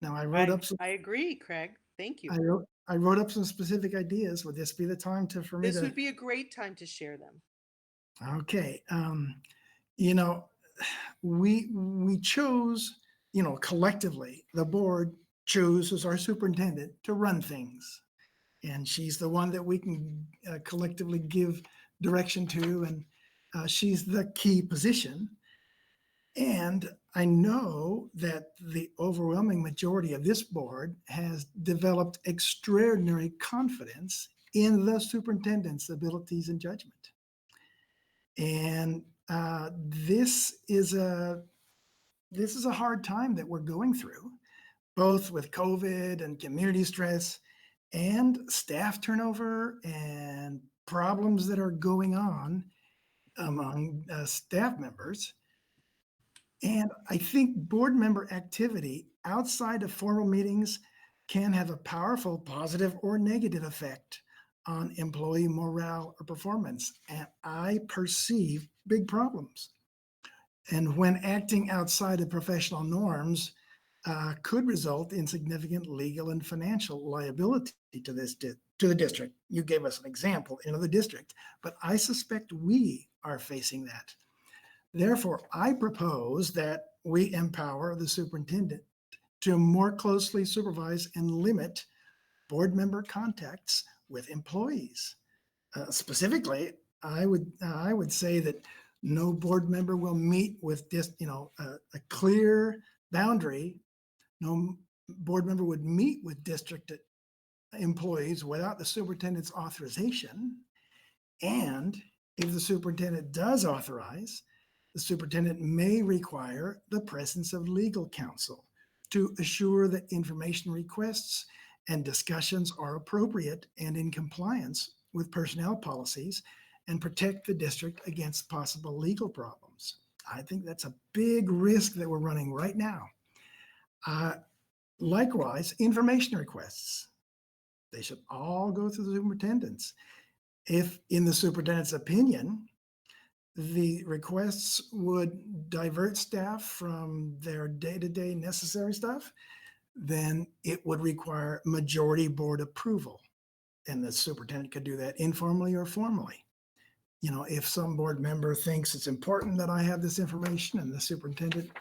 Now, I agree, Craig. Thank you. I wrote up some specific ideas. Would this be the time for me to? This would be a great time to share them. Okay. We chose, collectively, the board chooses our superintendent to run things. And she's the one that we can collectively give direction to, and she's the key position. And I know that the overwhelming majority of this board has developed extraordinary confidence in the superintendent's abilities and judgment. And this is a hard time that we're going through, both with COVID and community stress and staff turnover and problems that are going on among staff members. And I think board member activity outside of formal meetings can have a powerful positive or negative effect on employee morale or performance. And I perceive big problems. and when acting outside of professional norms, could result in significant legal and financial liability to to the district. You gave us an example in another district, but I suspect we are facing that. Therefore, I propose that we empower the superintendent to more closely supervise and limit board member contacts with employees. Specifically, I would say that no board member will meet with this, a clear boundary. No board member would meet with district employees without the superintendent's authorization. And if the superintendent does authorize, the superintendent may require the presence of legal counsel to assure that information requests and discussions are appropriate and in compliance with personnel policies and protect the district against possible legal problems. I think that's a big risk that we're running right now. Likewise, information requests, they should all go through the superintendents. If, in the superintendent's opinion, the requests would divert staff from their day-to-day necessary stuff, then it would require majority board approval. And the superintendent could do that informally or formally. If some board member thinks it's important that I have this information and the superintendent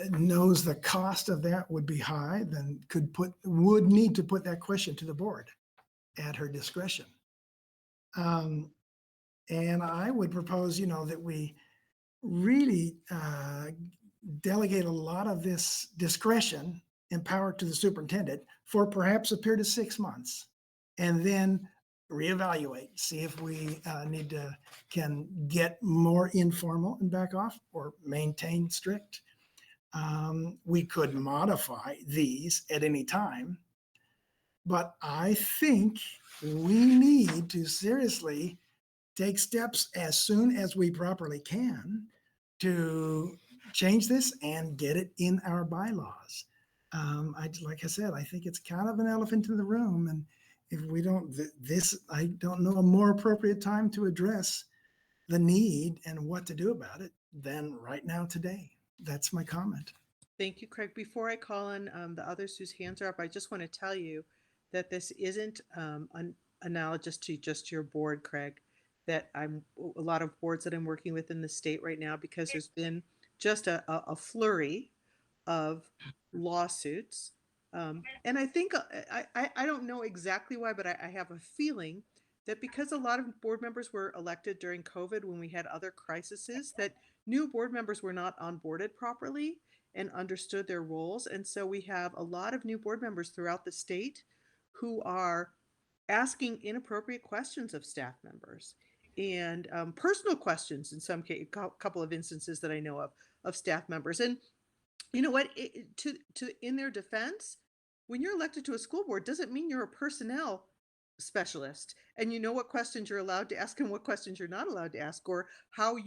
knows the cost of that would be high, then would need to put that question to the board at her discretion. And I would propose, that we really delegate a lot of this discretion and power to the superintendent for perhaps a period of 6 months, and then reevaluate, see if we can get more informal and back off or maintain strict. We could modify these at any time, but I think we need to seriously take steps as soon as we properly can to change this and get it in our bylaws. Like I said, I think it's kind of an elephant in the room, and if we don't, I don't know a more appropriate time to address the need and what to do about it than right now today. That's my comment. Thank you, Craig. Before I call on the others whose hands are up, I just want to tell you that this isn't analogous to just your board, Craig. That a lot of boards that I'm working with in the state right now, because there's been just a flurry of lawsuits. And I think, I don't know exactly why, but I have a feeling that because a lot of board members were elected during COVID when we had other crises, that new board members were not onboarded properly and understood their roles. And so we have a lot of new board members throughout the state who are asking inappropriate questions of staff members and personal questions in some case, couple of instances that I know of staff members. And you know what, in their defense, when you're elected to a school board doesn't mean you're a personnel specialist and you know what questions you're allowed to ask and what questions you're not allowed to ask, or how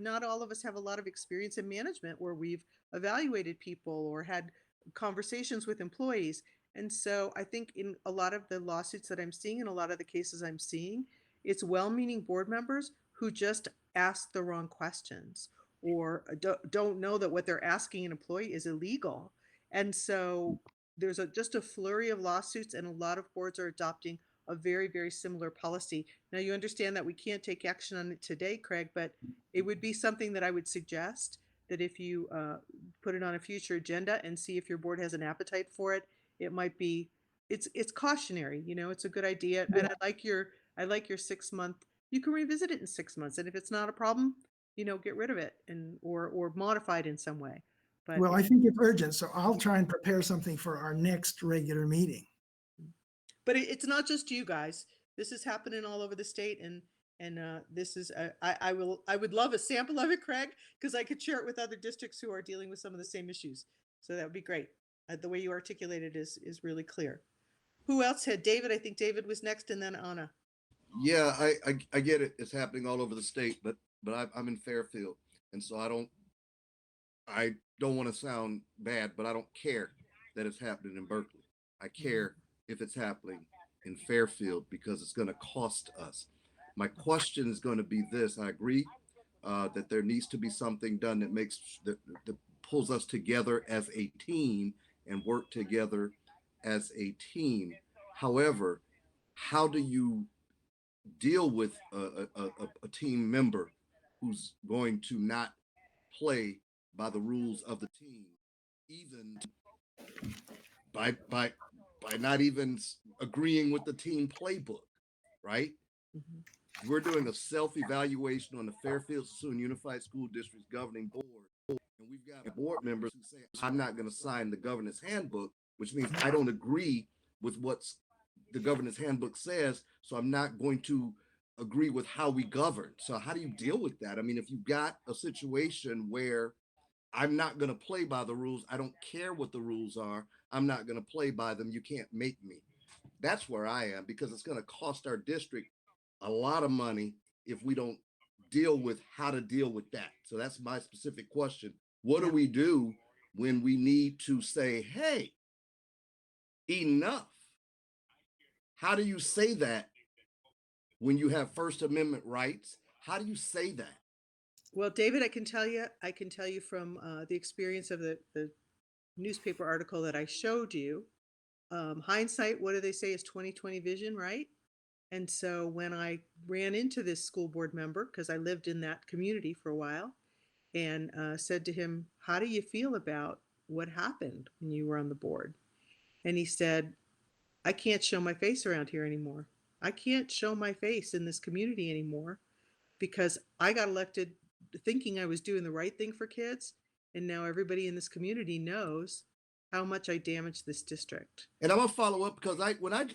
not all of us have a lot of experience in management where we've evaluated people or had conversations with employees. And so I think in a lot of the lawsuits that I'm seeing, in a lot of the cases I'm seeing, it's well-meaning board members who just ask the wrong questions or don't know that what they're asking an employee is illegal. And so there's just a flurry of lawsuits, and a lot of boards are adopting a very, very similar policy. Now, you understand that we can't take action on it today, Craig, but it would be something that I would suggest that if you put it on a future agenda and see if your board has an appetite for it, it might be, it's cautionary, it's a good idea. And I like your 6 month, you can revisit it in 6 months. And if it's not a problem, get rid of it or modify it in some way. But well, I think it's urgent, so I'll try and prepare something for our next regular meeting. But it's not just you guys. This is happening all over the state, and this is I would love a sample of it, Craig, because I could share it with other districts who are dealing with some of the same issues. So that would be great. The way you articulated is really clear. Who else had David? I think David was next, and then Anna. Yeah, I get it. It's happening all over the state, but I'm in Fairfield, and so I don't want to sound bad, but I don't care that it's happening in Berkeley. I care if it's happening in Fairfield because it's going to cost us. My question is going to be this. I agree that there needs to be something done that that pulls us together as a team and work together as a team. However, how do you deal with a team member who's going to not play by the rules of the team, even by not even agreeing with the team playbook, right? Mhm. We're doing a self-evaluation on the Fairfield Sassoon Unified School District's governing board, and we've got board members who say, I'm not going to sign the governance handbook, which means I don't agree with what's the governance handbook says, so I'm not going to agree with how we govern. So how do you deal with that? I mean, if you've got a situation where I'm not going to play by the rules, I don't care what the rules are, I'm not going to play by them, you can't make me. That's where I am, because it's going to cost our district a lot of money if we don't deal with how to deal with that. So that's my specific question. What do we do when we need to say, hey, enough? How do you say that when you have First Amendment rights? How do you say that? Well, David, I can tell you from the experience of the newspaper article that I showed you. Hindsight, what do they say, is 20/20 vision, right? And so when I ran into this school board member, because I lived in that community for a while, and said to him, how do you feel about what happened when you were on the board? And he said, I can't show my face around here anymore. I can't show my face in this community anymore because I got elected thinking I was doing the right thing for kids. And now everybody in this community knows how much I damaged this district. And I'm gonna follow up, because when I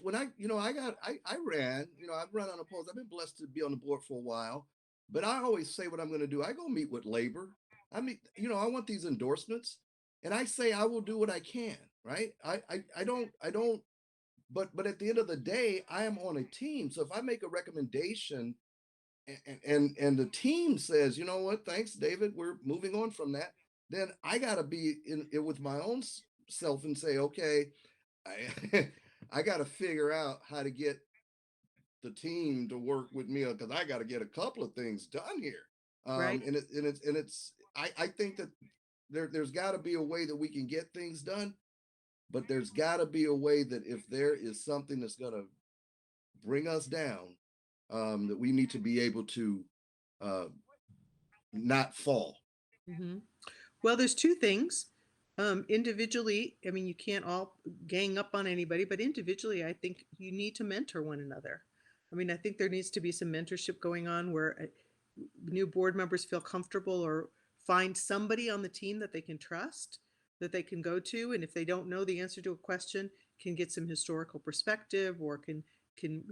ran, I've run unopposed. I've been blessed to be on the board for a while, but I always say what I'm gonna do. I go meet with labor. I mean, I want these endorsements, and I say I will do what I can, right? I don't, but at the end of the day, I am on a team. So if I make a recommendation and the team says, you know what, thanks, David, we're moving on from that, then I got to be in it with my own self and say, okay, I got to figure out how to get the team to work with me, because I got to get a couple of things done here. Right. I think that there's got to be a way that we can get things done, but there's got to be a way that if there is something that's going to bring us down, that we need to be able to not fall. Mm-hmm. Well, there's two things. Individually, I mean, you can't all gang up on anybody, but individually, I think you need to mentor one another. I mean, I think there needs to be some mentorship going on where new board members feel comfortable or find somebody on the team that they can trust, that they can go to. And if they don't know the answer to a question, can get some historical perspective or can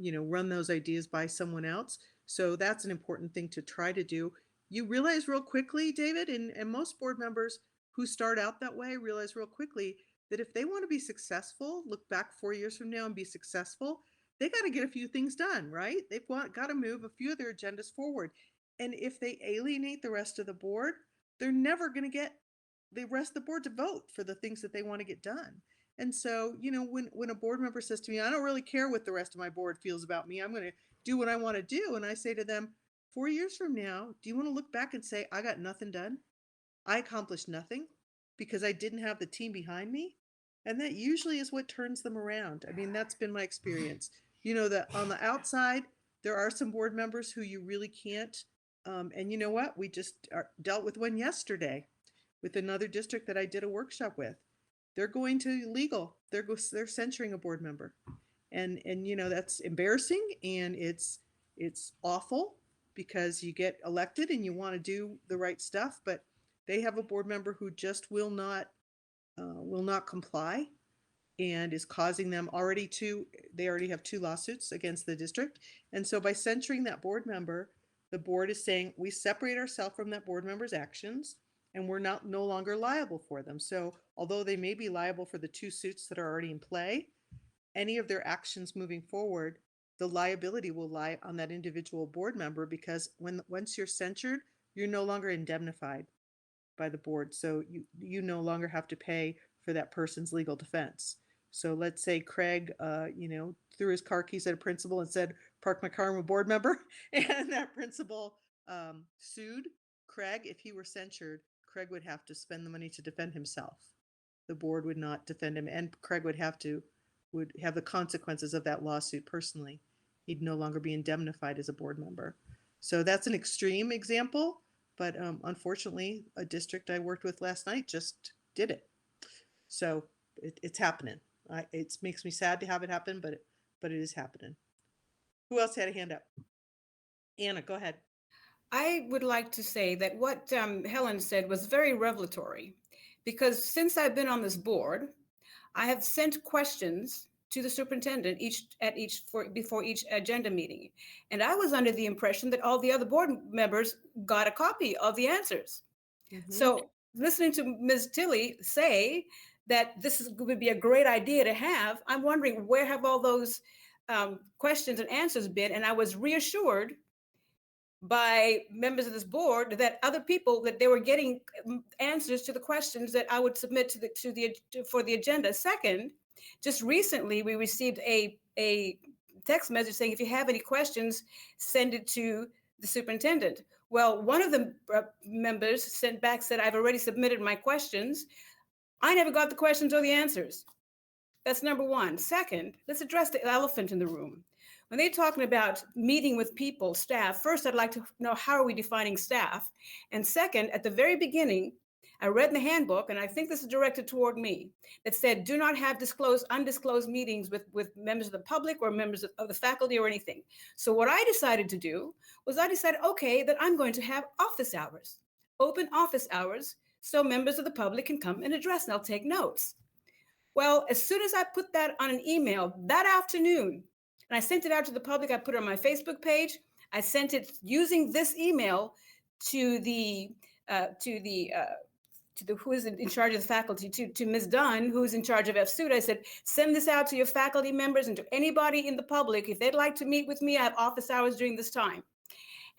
run those ideas by someone else. So that's an important thing to try to do. You realize real quickly, David, and most board members who start out that way realize real quickly that if they want to be successful, look back 4 years from now and be successful, they got to get a few things done, right? They've got to move a few of their agendas forward. And if they alienate the rest of the board, they're never going to get the rest of the board to vote for the things that they want to get done. And so, when a board member says to me, I don't really care what the rest of my board feels about me, I'm going to do what I want to do. And I say to them, 4 years from now, do you want to look back and say, I got nothing done? I accomplished nothing because I didn't have the team behind me? And that usually is what turns them around. I mean, that's been my experience. That on the outside, there are some board members who you really can't. And you know what? We just dealt with one yesterday with another district that I did a workshop with. They're going to legal. They're censuring a board member. And that's embarrassing, and it's awful because you get elected and you want to do the right stuff, but they have a board member who just will not comply and is causing them they already have 2 lawsuits against the district. And so by censuring that board member, the board is saying we separate ourselves from that board member's actions and we're no longer liable for them. So although they may be liable for the 2 suits that are already in play, any of their actions moving forward, the liability will lie on that individual board member, because once you're censured, you're no longer indemnified by the board. So you no longer have to pay for that person's legal defense. So let's say Craig, threw his car keys at a principal and said, park my car, I'm a board member. And that principal sued Craig, if he were censured, Craig would have to spend the money to defend himself. The board would not defend him, and Craig would have the consequences of that lawsuit personally. He'd no longer be indemnified as a board member. So that's an extreme example, but unfortunately, a district I worked with last night just did it. So it's happening. It makes me sad to have it happen, but it is happening. Who else had a hand up? Anna, go ahead. I would like to say that what Helen said was very revelatory, because since I've been on this board, I have sent questions to the superintendent before each agenda meeting. And I was under the impression that all the other board members got a copy of the answers. So listening to Ms. Tilley say that would be a great idea to have, I'm wondering, where have all those questions and answers been? And I was reassured by members of this board that other people, that they were getting answers to the questions that I would submit for the agenda. Second, just recently we received a text message saying, if you have any questions, send it to the superintendent. Well, one of the members sent back, said, I've already submitted my questions. I never got the questions or the answers. That's number one. Second, let's address the elephant in the room. When they're talking about meeting with people, staff, first, I'd like to know, how are we defining staff? And second, at the very beginning, I read in the handbook, and I think this is directed toward me, that said, do not have undisclosed meetings with members of the public or members of the faculty or anything. So what I decided to do was okay, that I'm going to have office hours, open office hours, so members of the public can come and address, and I'll take notes. Well, as soon as I put that on an email that afternoon, and I sent it out to the public, I put it on my Facebook page, I sent it using this email to the who is in charge of the faculty, to Ms. Dunn, who is in charge of FSUD. I said, send this out to your faculty members and to anybody in the public. If they'd like to meet with me, I have office hours during this time.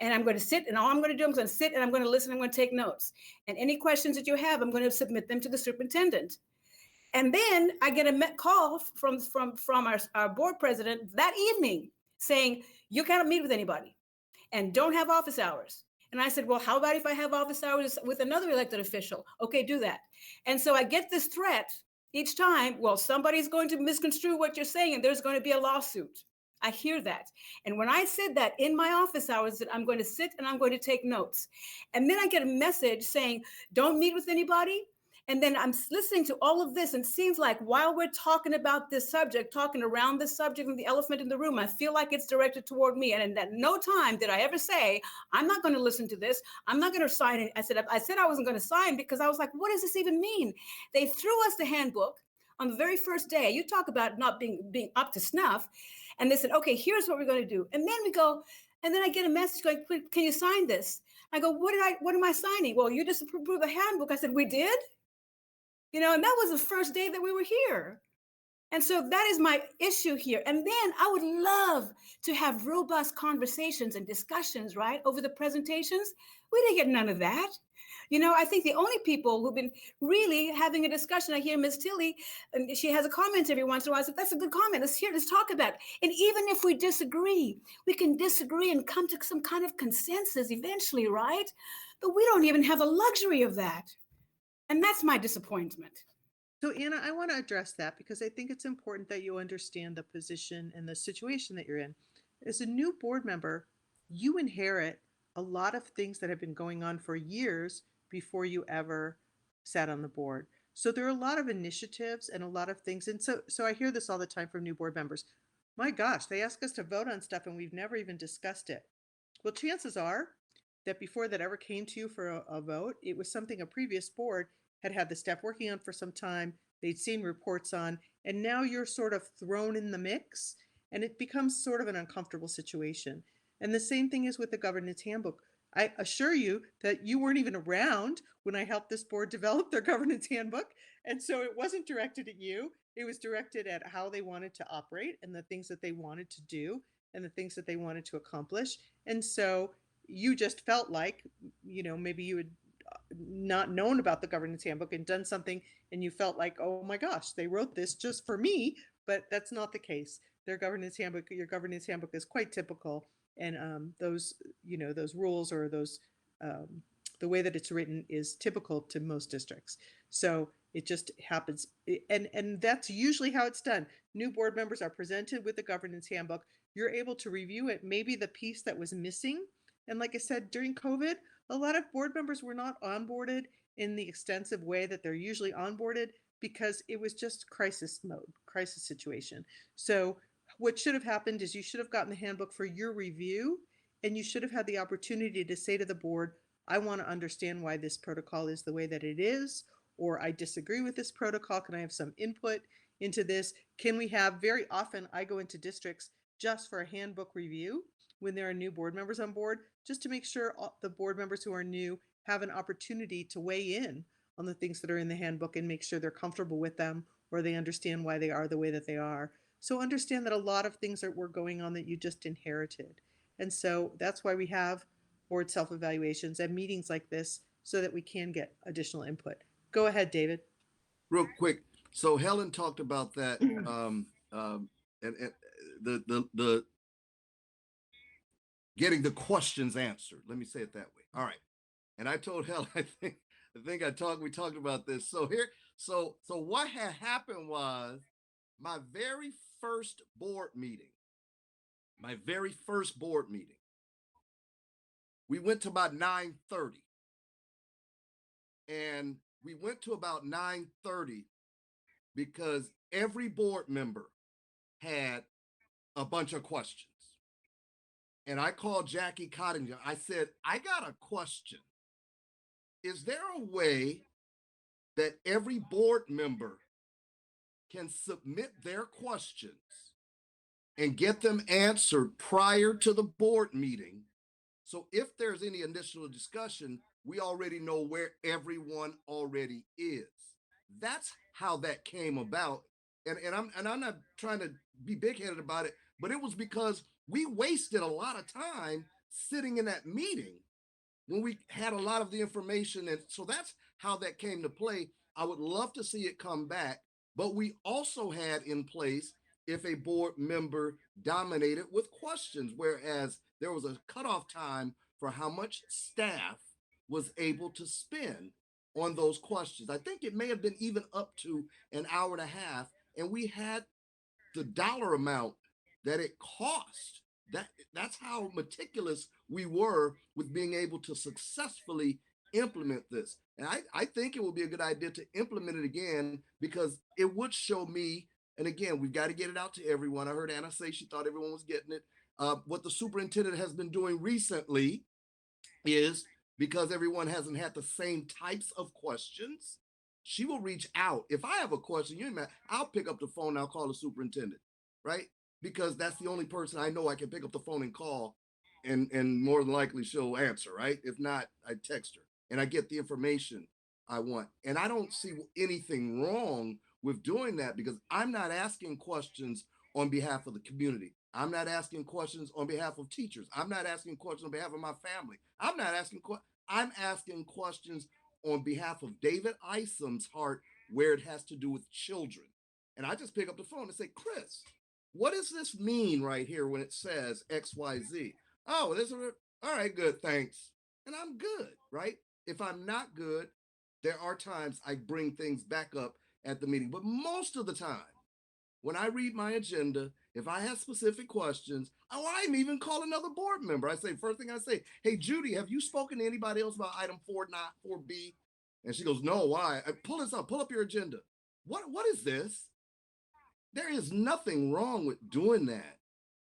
And I'm going to sit, and all I'm going to do, I'm going to sit and I'm going to listen, I'm going to take notes. And any questions that you have, I'm going to submit them to the superintendent. And then I get a call from our board president that evening saying, you cannot meet with anybody and don't have office hours. And I said, well, how about if I have office hours with another elected official? Okay, do that. And so I get this threat each time, well, somebody's going to misconstrue what you're saying and there's going to be a lawsuit. I hear that. And when I said that in my office hours, that I'm going to sit and I'm going to take notes. And then I get a message saying, don't meet with anybody. And then I'm listening to all of this, and it seems like while we're talking about this subject, talking around this subject and the elephant in the room, I feel like it's directed toward me. And at no time did I ever say, I'm not going to listen to this. I'm not going to sign it. I said I wasn't going to sign, because I was like, what does this even mean? They threw us the handbook on the very first day. You talk about not being up to snuff. And they said, okay, here's what we're going to do. And then we go, and then I get a message going, can you sign this? I go, what am I signing? Well, you just approved the handbook. I said, we did? You know, and that was the first day that we were here. And so that is my issue here. And then I would love to have robust conversations and discussions, right, over the presentations. We didn't get none of that. You know, I think the only people who've been really having a discussion, I hear Ms. Tilley, and she has a comment every once in a while. I said, that's a good comment. Let's talk about it. And even if we disagree, we can disagree and come to some kind of consensus eventually, right? But we don't even have the luxury of that. And that's my disappointment. So Anna, I want to address that, because I think it's important that you understand the position and the situation that you're in. As a new board member, you inherit a lot of things that have been going on for years before you ever sat on the board. So there are a lot of initiatives and a lot of things. And so I hear this all the time from new board members. My gosh, they ask us to vote on stuff and we've never even discussed it. Well, chances are that before that ever came to you for a vote, it was something a previous board had the staff working on for some time, they'd seen reports on, and now you're sort of thrown in the mix, and it becomes sort of an uncomfortable situation. And the same thing is with the governance handbook. I assure you that you weren't even around when I helped this board develop their governance handbook. And so it wasn't directed at you. It was directed at how they wanted to operate and the things that they wanted to do and the things that they wanted to accomplish. And so you just felt like, you know, maybe you had not known about the governance handbook and done something, and you felt like, oh my gosh, they wrote this just for me, but that's not the case. Your governance handbook is quite typical, and those rules or those the way that it's written is typical to most districts. So it just happens. And that's usually how it's done. New board members are presented with the governance handbook. You're able to review it, maybe the piece that was missing. And like I said, during COVID, a lot of board members were not onboarded in the extensive way that they're usually onboarded because it was just crisis mode, crisis situation. So what should have happened is you should have gotten the handbook for your review, and you should have had the opportunity to say to the board, I want to understand why this protocol is the way that it is, or I disagree with this protocol. Can I have some input into this? Can we have, very often I go into districts just for a handbook review when there are new board members on board, just to make sure the board members who are new have an opportunity to weigh in on the things that are in the handbook and make sure they're comfortable with them, or they understand why they are the way that they are. So understand that a lot of things were going on that you just inherited. And so that's why we have board self-evaluations and meetings like this so that we can get additional input. Go ahead, David. Real quick. So Helen talked about that, and the getting the questions answered. Let me say it that way. All right. And I told Helen, we talked about this. So what had happened was my very first board meeting, we went to about 9:30. And we went to about 9:30 because every board member had a bunch of questions. And I called Jackie Cottinger. I said, I got a question. Is there a way that every board member can submit their questions and get them answered prior to the board meeting? So if there's any initial discussion, we already know where everyone already is. That's how that came about. And I'm not trying to be big-headed about it, but it was because we wasted a lot of time sitting in that meeting when we had a lot of the information. And so that's how that came to play. I would love to see it come back, but we also had in place if a board member dominated with questions, whereas there was a cutoff time for how much staff was able to spend on those questions. I think it may have been even up to an hour and a half, and we had the dollar amount that it cost. That's how meticulous we were with being able to successfully implement this. And I think it would be a good idea to implement it again, because it would show me, and again, we've got to get it out to everyone. I heard Anna say she thought everyone was getting it. What the superintendent has been doing recently is, because everyone hasn't had the same types of questions, she will reach out. If I have a question, I'll pick up the phone and I'll call the superintendent, right? Because that's the only person I know I can pick up the phone and call, and more than likely she'll answer, right? If not, I text her and I get the information I want. And I don't see anything wrong with doing that, because I'm not asking questions on behalf of the community. I'm not asking questions on behalf of teachers. I'm not asking questions on behalf of my family. I'm asking questions on behalf of David Isom's heart, where it has to do with children. And I just pick up the phone and say, Chris, what does this mean right here when it says XYZ? Oh, all right, good, thanks. And I'm good, right? If I'm not good, there are times I bring things back up at the meeting. But most of the time, when I read my agenda, if I have specific questions, I might even call another board member. First thing I say, hey, Judy, have you spoken to anybody else about item 4B? And she goes, no, why? Pull this up, pull up your agenda. What is this? There is nothing wrong with doing that.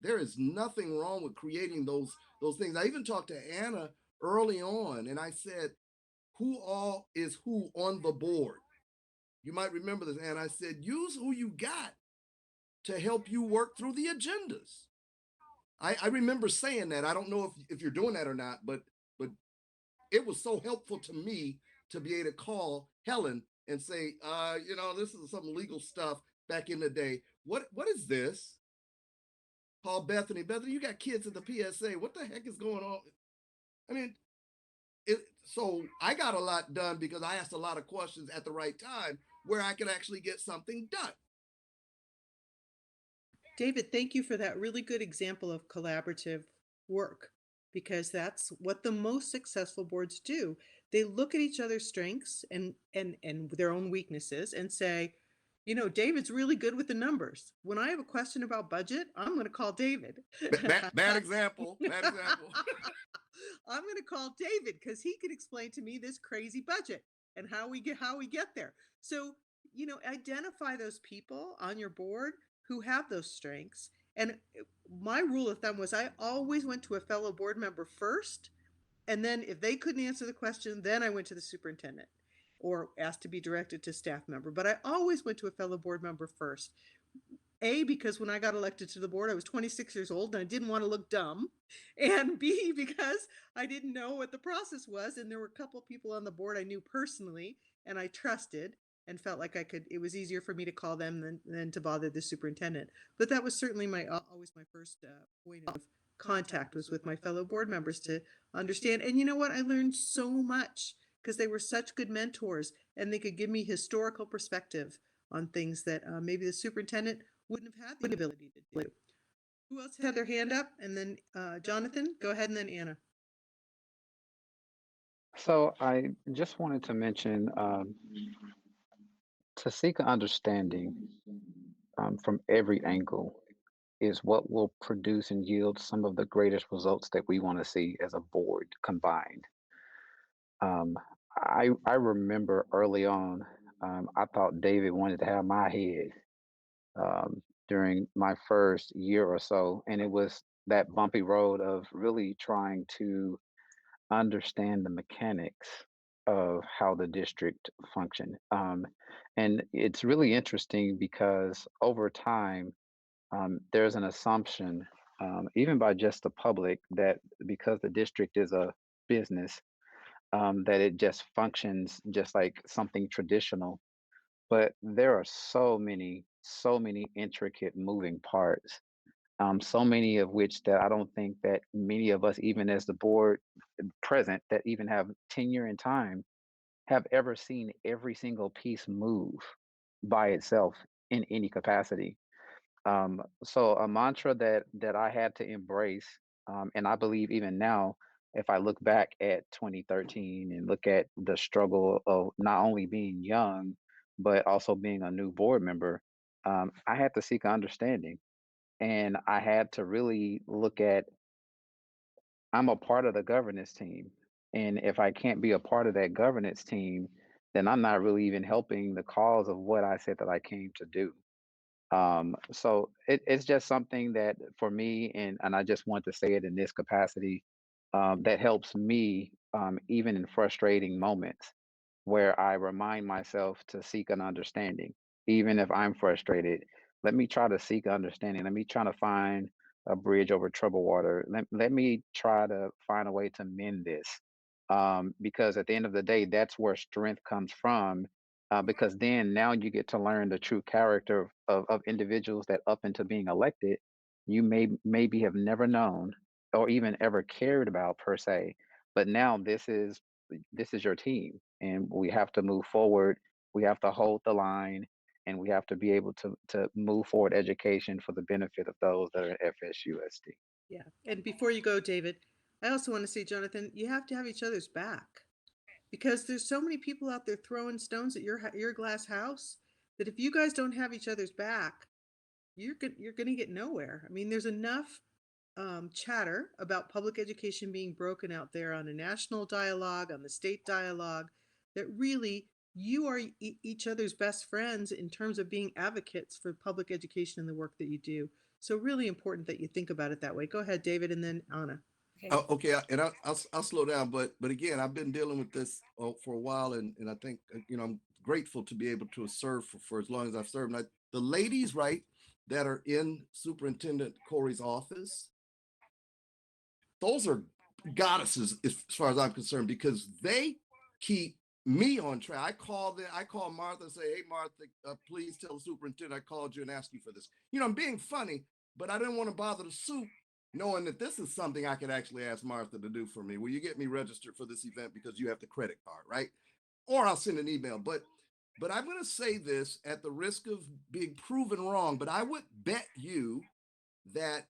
There is nothing wrong with creating those things. I even talked to Anna early on, and I said, who all is who on the board? You might remember this, Anna. I said, use who you got to help you work through the agendas. I remember saying that. I don't know if you're doing that or not, but it was so helpful to me to be able to call Helen and say, this is some legal stuff back in the day. What is this? Call Bethany. Bethany, you got kids at the PSA. What the heck is going on? I mean, so I got a lot done because I asked a lot of questions at the right time where I could actually get something done. David, thank you for that really good example of collaborative work, because that's what the most successful boards do. they look at each other's strengths and their own weaknesses and say, you know, David's really good with the numbers. When I have a question about budget, I'm going to call David. Bad example. Bad example. I'm going to call David because he can explain to me this crazy budget and how we get there. So, you know, identify those people on your board who have those strengths. And my rule of thumb was I always went to a fellow board member first. And then if they couldn't answer the question, then I went to the superintendent or asked to be directed to staff member. But I always went to a fellow board member first. A, because when I got elected to the board, I was 26 years old and I didn't want to look dumb. And B, because I didn't know what the process was. And there were a couple people on the board I knew personally and I trusted and felt like it was easier for me to call them than to bother the superintendent. But that was certainly always my first point of contact was with my fellow board members to understand. And you know what? I learned so much because they were such good mentors and they could give me historical perspective on things that maybe the superintendent wouldn't have had the ability to do. Who else had their hand up? And then Jonathan, go ahead, and then Anna. So I just wanted to mention to seek an understanding from every angle is what will produce and yield some of the greatest results that we want to see as a board combined. Um, I remember early on, I thought David wanted to have my head during my first year or so, and it was that bumpy road of really trying to understand the mechanics of how the district functioned. And it's really interesting because over time, there's an assumption, even by just the public, that because the district is a business, that it just functions just like something traditional. But there are so many intricate moving parts, so many of which that I don't think that many of us, even as the board present, that even have tenure and time, have ever seen every single piece move by itself in any capacity. So a mantra that I had to embrace, and I believe even now, if I look back at 2013 and look at the struggle of not only being young, but also being a new board member, I had to seek understanding, and I had to really look at I'm a part of the governance team, and if I can't be a part of that governance team, then I'm not really even helping the cause of what I said that I came to do. So it's just something that for me, and I just want to say it in this capacity, that helps me even in frustrating moments where I remind myself to seek an understanding. Even if I'm frustrated, let me try to seek understanding. Let me try to find a bridge over troubled water. Let me try to find a way to mend this. Because at the end of the day, that's where strength comes from. Because then now you get to learn the true character of individuals that up into being elected, you maybe have never known or even ever cared about per se. But now this is your team and we have to move forward. We have to hold the line and we have to be able to move forward education for the benefit of those that are at FSUSD. Yeah. And before you go, David, I also want to say, Jonathan, you have to have each other's back because there's so many people out there throwing stones at your glass house that if you guys don't have each other's back, you're going to get nowhere. I mean, there's enough chatter about public education being broken out there on a national dialogue, on the state dialogue, that really you are each other's best friends in terms of being advocates for public education and the work that you do. So really important that you think about it that way. Go ahead, David, and then Anna. Okay. Okay, and I'll slow down, but again, I've been dealing with this for a while, and I think I'm grateful to be able to serve for as long as I've served. And the ladies, right, that are in Superintendent Corey's office, those are goddesses as far as I'm concerned because they keep me on track. I call Martha and say, "Hey, Martha, please tell the superintendent I called you and asked you for this." I'm being funny, but I didn't want to bother the soup, knowing that this is something I could actually ask Martha to do for me. Will you get me registered for this event because you have the credit card, right? Or I'll send an email. But I'm going to say this at the risk of being proven wrong, but I would bet you that,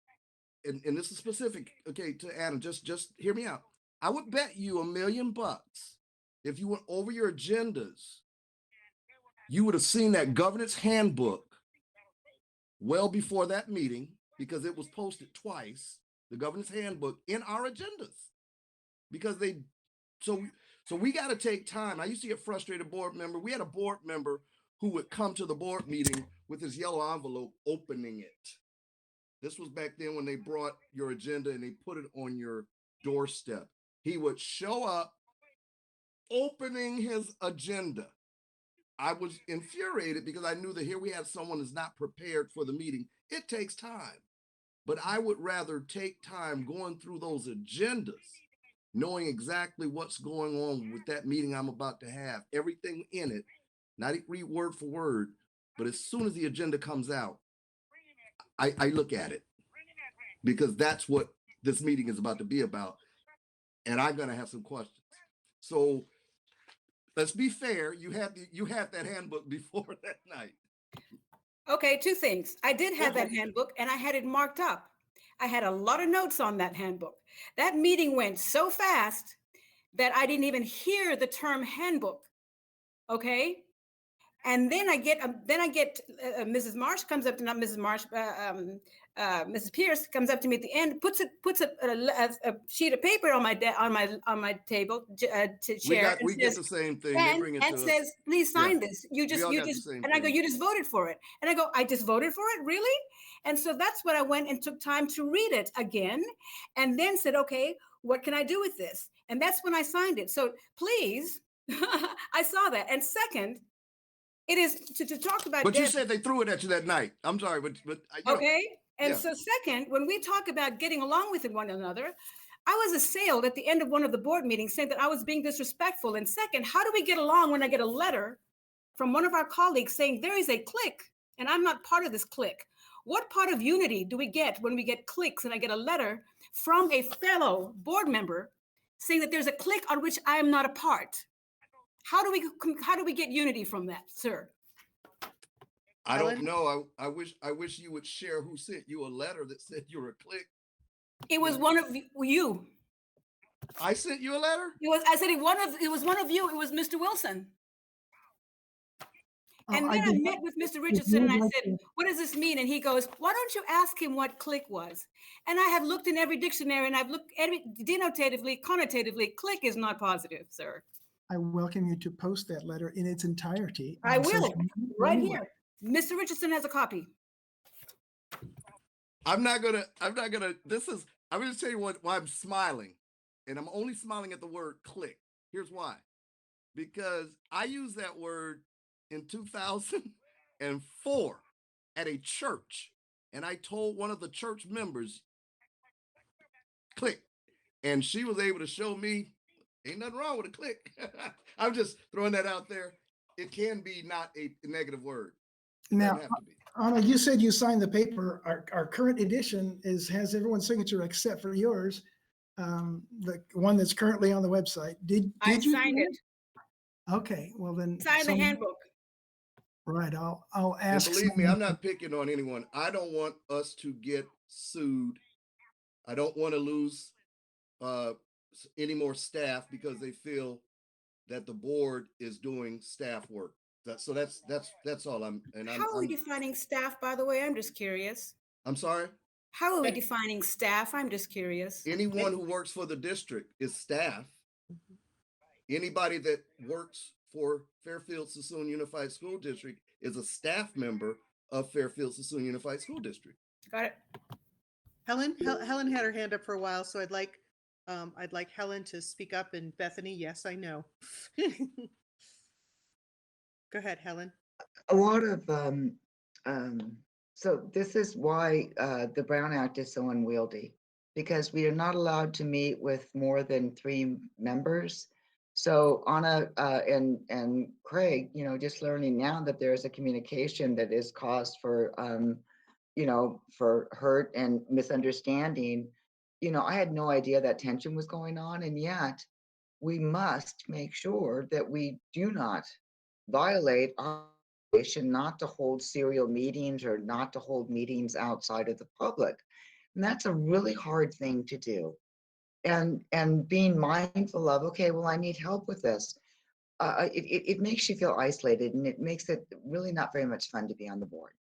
and this is specific, okay, to Anna, just hear me out. I would bet you $1 million if you went over your agendas, you would have seen that governance handbook well before that meeting, because it was posted twice, the governance handbook in our agendas. Because so we got to take time. I used to get frustrated board member. We had a board member who would come to the board meeting with his yellow envelope opening it. This was back then when they brought your agenda and they put it on your doorstep. He would show up opening his agenda. I was infuriated because I knew that here we had someone who's not prepared for the meeting. It takes time, but I would rather take time going through those agendas, knowing exactly what's going on with that meeting I'm about to have, everything in it, not read word for word, but as soon as the agenda comes out, I look at it, because that's what this meeting is about to be about. And I'm going to have some questions. So let's be fair. You have that handbook before that night. Okay, two things. I did have that handbook and I had it marked up. I had a lot of notes on that handbook. That meeting went so fast that I didn't even hear the term handbook. Okay. And then I get Mrs. Marsh comes up to, not Mrs. Marsh, Mrs. Pierce comes up to me at the end, puts a sheet of paper on my table to share. We get the same thing. They bring it to us. Says, please sign this. You just, and I go, you just voted for it. And I go, I just voted for it, really? And so that's what I went and took time to read it again, and then said, okay, what can I do with this? And that's when I signed it. So please, I saw that. And second, it is to talk about. But you said they threw it at you that night. I'm sorry, but okay. And so second, when we talk about getting along with one another, I was assailed at the end of one of the board meetings saying that I was being disrespectful. And second, how do we get along when I get a letter from one of our colleagues saying there is a clique and I'm not part of this clique? What part of unity do we get when we get cliques and I get a letter from a fellow board member saying that there's a clique on which I am not a part? How do we get unity from that, sir? I don't know. I wish you would share who sent you a letter that said you were a clique. It was one of you. I sent you a letter? It was one of you. It was Mr. Wilson. And then I met with Mr. Richardson and I said, what does this mean? And he goes, why don't you ask him what clique was? And I have looked in every dictionary and I've looked denotatively, connotatively, clique is not positive, sir. I welcome you to post that letter in its entirety. I will, right here. Mr. Richardson has a copy. I'm gonna tell you why I'm smiling. And I'm only smiling at the word clique. Here's why. Because I used that word in 2004 at a church. And I told one of the church members, clique. And she was able to show me, ain't nothing wrong with a clique. I'm just throwing that out there. It can be not a negative word. Now, Anna, you said you signed the paper. Our current edition has everyone's signature except for yours, the one that's currently on the website. Did you sign it? Okay, well then. Sign the handbook. Right, I'll ask. And believe me, I'm not picking on anyone. I don't want us to get sued. I don't want to lose any more staff because they feel that the board is doing staff work. So that's all. How are we defining staff, by the way? I'm just curious. I'm sorry? How are we defining staff? I'm just curious. Anyone who works for the district is staff. Anybody that works for Fairfield-Sassoon Unified School District is a staff member of Fairfield-Sassoon Unified School District. Got it. Helen had her hand up for a while, so I'd like Helen to speak up, and Bethany, yes, I know. Go ahead, Helen. A lot of, so this is why the Brown Act is so unwieldy, because we are not allowed to meet with more than 3 members. So Anna and Craig, just learning now that there's a communication that is cause for, for hurt and misunderstanding. I had no idea that tension was going on, and yet we must make sure that we do not violate our obligation not to hold serial meetings or not to hold meetings outside of the public. And that's a really hard thing to do. And being mindful of, okay, well, I need help with this. it makes you feel isolated, and it makes it really not very much fun to be on the board.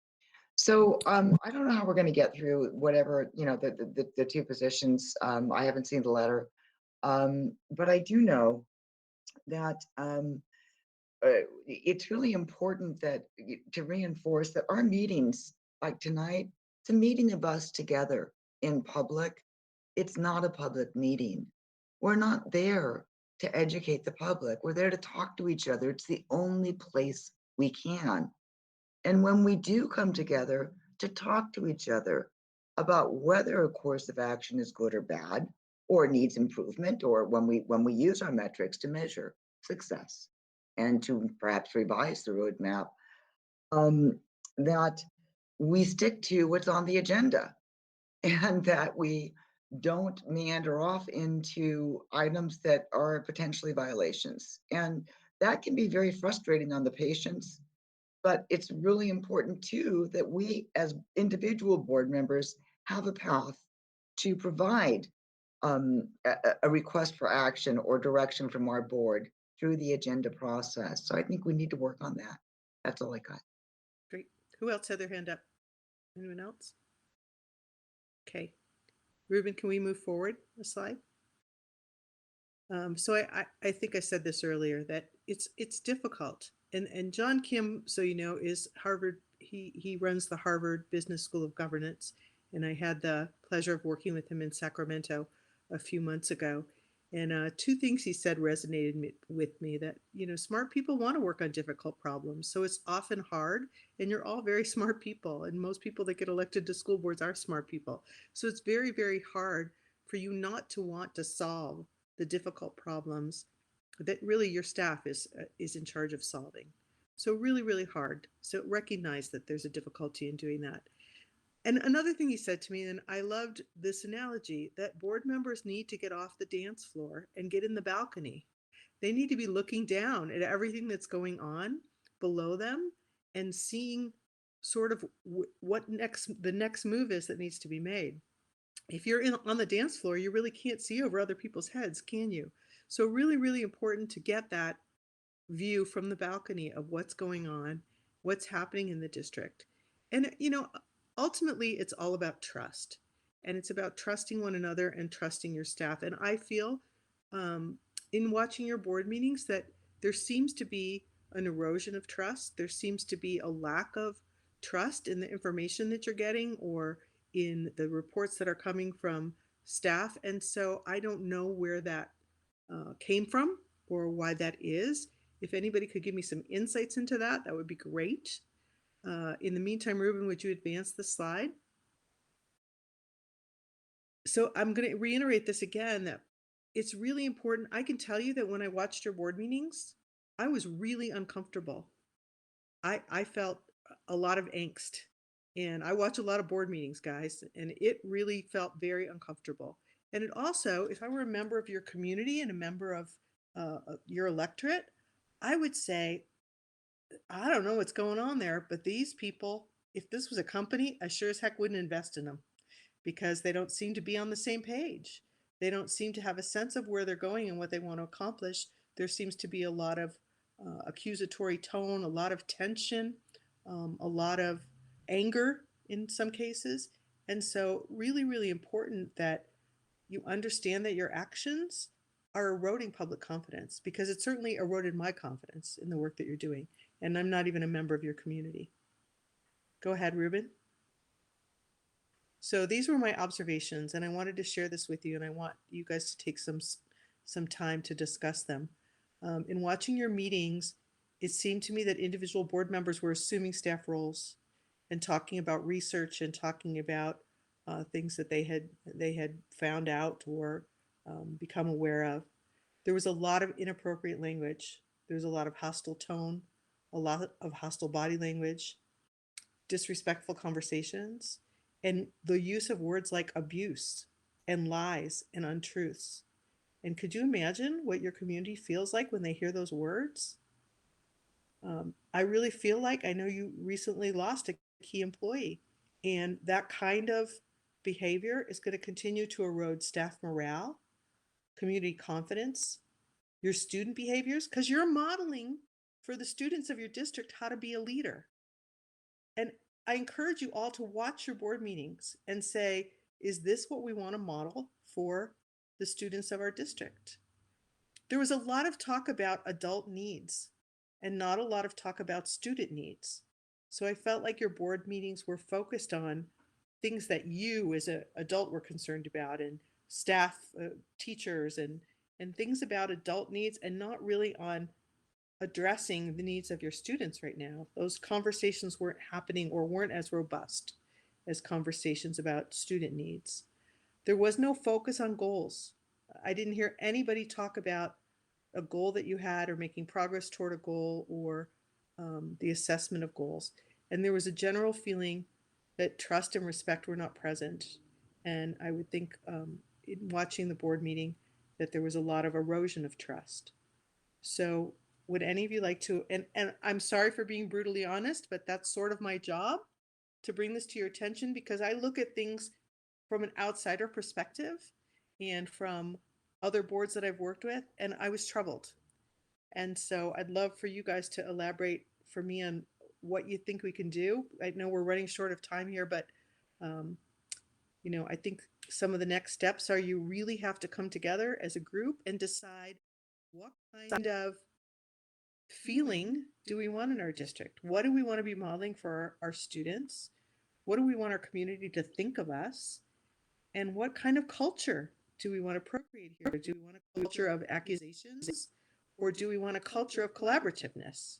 So I don't know how we're going to get through whatever, the two positions. I haven't seen the letter, but I do know that it's really important to reinforce that our meetings, like tonight, it's a meeting of us together in public. It's not a public meeting. We're not there to educate the public. We're there to talk to each other. It's the only place we can. And when we do come together to talk to each other about whether a course of action is good or bad, or needs improvement, or when we use our metrics to measure success and to perhaps revise the roadmap, that we stick to what's on the agenda and that we don't meander off into items that are potentially violations. And that can be very frustrating on the patients, but it's really important too that we as individual board members have a path to provide a request for action or direction from our board through the agenda process. So I think we need to work on that. That's all I got. Great. Who else had their hand up? Anyone else? Okay. Ruben, can we move forward a slide? So I think I said this earlier, that it's difficult. And John Kim, so you know, is Harvard. He runs the Harvard Business School of Governance, and I had the pleasure of working with him in Sacramento a few months ago. And two things he said resonated with me, that, smart people want to work on difficult problems. So it's often hard, and you're all very smart people. And most people that get elected to school boards are smart people. So it's very, very hard for you not to want to solve the difficult problems that really your staff is in charge of solving. So really, really hard. So recognize that there's a difficulty in doing that. And another thing he said to me, and I loved this analogy, that board members need to get off the dance floor and get in the balcony. They need to be looking down at everything that's going on below them and seeing sort of what the next move is that needs to be made. If you're on the dance floor, you really can't see over other people's heads, can you? So really, really important to get that view from the balcony of what's going on, what's happening in the district. And, ultimately, it's all about trust. And it's about trusting one another and trusting your staff. And I feel in watching your board meetings that there seems to be an erosion of trust. There seems to be a lack of trust in the information that you're getting or in the reports that are coming from staff. And so I don't know where that came from or why that is. If anybody could give me some insights into that, that would be great. In the meantime, Ruben, would you advance the slide? So I'm going to reiterate this again, that it's really important. I can tell you that when I watched your board meetings, I was really uncomfortable. I felt a lot of angst. And I watch a lot of board meetings, guys, and it really felt very uncomfortable. And it also, if I were a member of your community and a member of your electorate, I would say, I don't know what's going on there, but these people, if this was a company, I sure as heck wouldn't invest in them, because they don't seem to be on the same page. They don't seem to have a sense of where they're going and what they want to accomplish. There seems to be a lot of accusatory tone, a lot of tension, a lot of anger in some cases. And so really, really important that you understand that your actions are eroding public confidence, because it certainly eroded my confidence in the work that you're doing. And I'm not even a member of your community. Go ahead, Ruben. So these were my observations, and I wanted to share this with you, and I want you guys to take some time to discuss them. In watching your meetings, it seemed to me that individual board members were assuming staff roles and talking about research and talking about things that they had found out or become aware of. There was a lot of inappropriate language. There was a lot of hostile tone, a lot of hostile body language, disrespectful conversations, and the use of words like abuse and lies and untruths. And could you imagine what your community feels like when they hear those words? I really feel like, I know you recently lost a key employee, and that kind of behavior is going to continue to erode staff morale, community confidence, your student behaviors, because you're modeling for the students of your district how to be a leader. And I encourage you all to watch your board meetings and say, is this what we want to model for the students of our district? There was a lot of talk about adult needs and not a lot of talk about student needs. So I felt like your board meetings were focused on things that you as an adult were concerned about, and staff, teachers, and things about adult needs, and not really on addressing the needs of your students right now. Those conversations weren't happening or weren't as robust as conversations about student needs. There was no focus on goals. I didn't hear anybody talk about a goal that you had or making progress toward a goal or the assessment of goals. And there was a general feeling that trust and respect were not present. And I would think in watching the board meeting that there was a lot of erosion of trust. So would any of you like to, and I'm sorry for being brutally honest, but that's sort of my job to bring this to your attention, because I look at things from an outsider perspective and from other boards that I've worked with, and I was troubled. And so I'd love for you guys to elaborate for me on what you think we can do. I know we're running short of time here, but you know, I think some of the next steps are you really have to come together as a group and decide what kind of feeling do we want in our district? What do we want to be modeling for our students? What do we want our community to think of us? And what kind of culture do we want to procreate here? Do we want a culture of accusations, or do we want a culture of collaborativeness?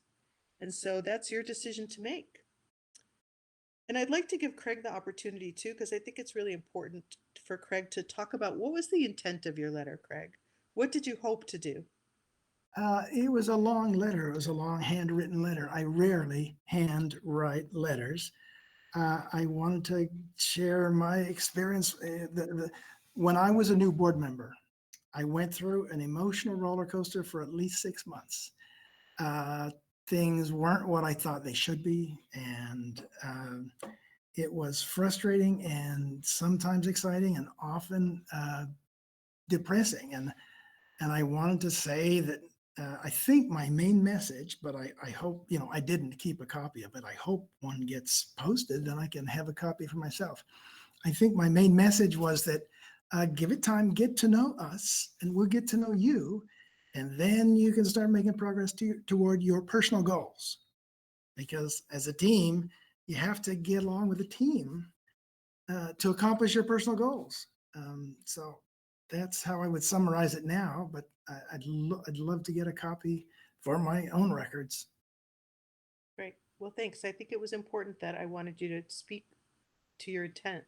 And so that's your decision to make. And I'd like to give Craig the opportunity too, because I think it's really important for Craig to talk about what was the intent of your letter, Craig? What did you hope to do? It was a long letter. It was a long handwritten letter. I rarely handwrite letters. I wanted to share my experience. When I was a new board member, I went through an emotional roller coaster for at least 6 months. Things weren't what I thought they should be, and it was frustrating and sometimes exciting and often depressing. And I wanted to say that I think my main message, but I hope, you know, I didn't keep a copy of it. I hope one gets posted and I can have a copy for myself. I think my main message was that give it time, get to know us, and we'll get to know you. And then you can start making progress toward your personal goals. Because as a team, you have to get along with the team to accomplish your personal goals. So that's how I would summarize it now, but I'd love to get a copy for my own records. Great. Well, thanks. I think it was important that I wanted you to speak to your intent,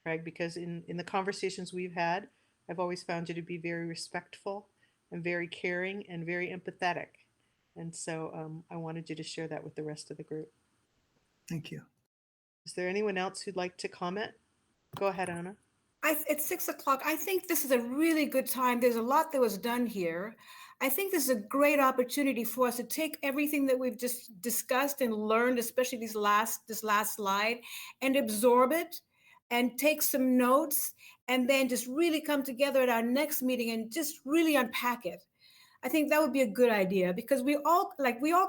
Craig, because in the conversations we've had, I've always found you to be very respectful and very caring and very empathetic. And so I wanted you to share that with the rest of the group. Thank you. Is there anyone else who'd like to comment? Go ahead, Anna. It's 6 o'clock. I think this is a really good time. There's a lot that was done here. I think this is a great opportunity for us to take everything that we've just discussed and learned, especially this last slide, and absorb it and take some notes, and then just really come together at our next meeting and just really unpack it. I think that would be a good idea, because we all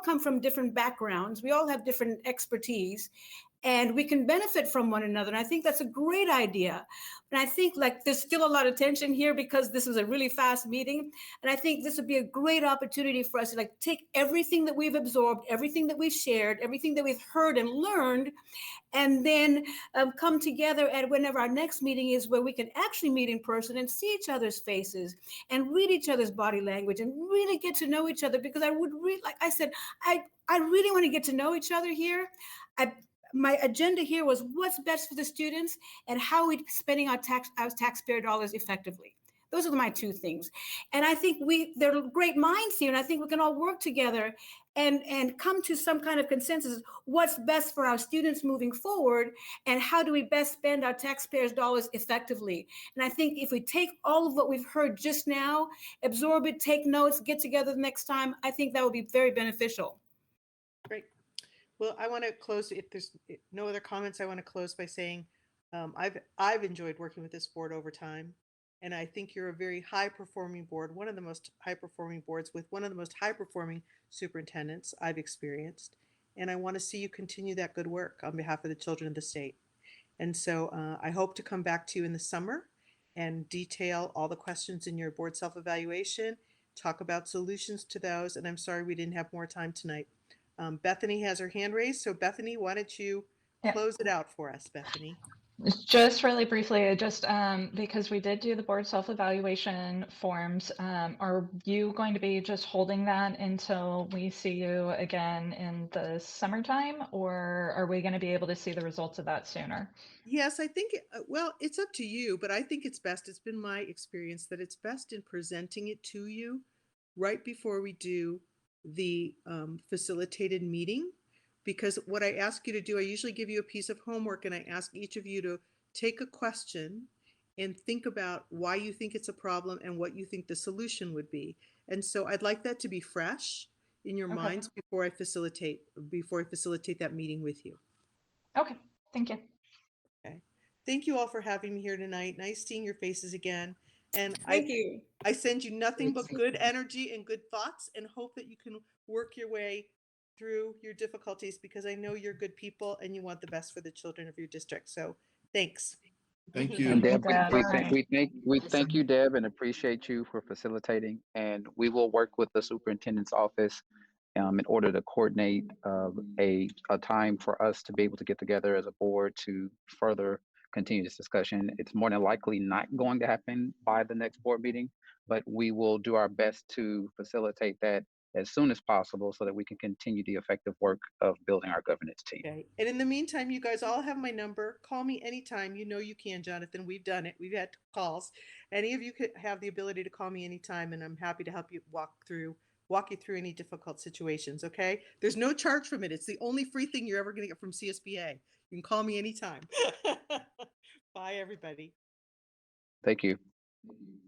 come from different backgrounds. We all have different expertise, and we can benefit from one another. And I think that's a great idea. And I think there's still a lot of tension here because this was a really fast meeting. And I think this would be a great opportunity for us to take everything that we've absorbed, everything that we've shared, everything that we've heard and learned, and then come together at whenever our next meeting is, where we can actually meet in person and see each other's faces and read each other's body language and really get to know each other. Because I would really, like I said, I really want to get to know each other here. My agenda here was what's best for the students and how we're spending our taxpayer dollars effectively. Those are my two things. And I think there are great minds here, and I think we can all work together and come to some kind of consensus. What's best for our students moving forward, and how do we best spend our taxpayers' dollars effectively? And I think if we take all of what we've heard just now, absorb it, take notes, get together the next time, I think that would be very beneficial. Great. Well, I want to close. If there's no other comments, I want to close by saying I've enjoyed working with this board over time. And I think you're a very high performing board, one of the most high performing boards with one of the most high performing superintendents I've experienced. And I want to see you continue that good work on behalf of the children of the state. And so I hope to come back to you in the summer and detail all the questions in your board self-evaluation, talk about solutions to those. And I'm sorry we didn't have more time tonight. Bethany has her hand raised. So Bethany, why don't you Yeah. close it out for us, Bethany? Just really briefly, just because we did do the board self-evaluation forms, are you going to be just holding that until we see you again in the summertime, or are we going to be able to see the results of that sooner? Yes, I think, well, it's up to you, but I think it's best, it's been my experience that it's best in presenting it to you right before we do the facilitated meeting. Because what I ask you to do, I usually give you a piece of homework and I ask each of you to take a question and think about why you think it's a problem and what you think the solution would be. And so I'd like that to be fresh in your Okay. minds before I facilitate that meeting with you. Okay, thank you. Okay. Thank you all for having me here tonight. Nice seeing your faces again. And Thank you. I send you nothing but good energy and good thoughts and hope that you can work your way through your difficulties because I know you're good people and you want the best for the children of your district. So thanks. Thank And you. Deb, Deb. we thank you, Deb, and appreciate you for facilitating. And we will work with the superintendent's office in order to coordinate a time for us to be able to get together as a board to further continue this discussion. It's more than likely not going to happen by the next board meeting, but we will do our best to facilitate that as soon as possible so that we can continue the effective work of building our governance team. Okay. And in the meantime, you guys all have my number. Call me anytime. You know you can, Jonathan. We've done it. We've had calls. Any of you could have the ability to call me anytime, and I'm happy to help you walk you through any difficult situations. Okay. There's no charge from it. It's the only free thing you're ever going to get from CSBA. You can call me anytime. Bye, everybody. Thank you. Thank you.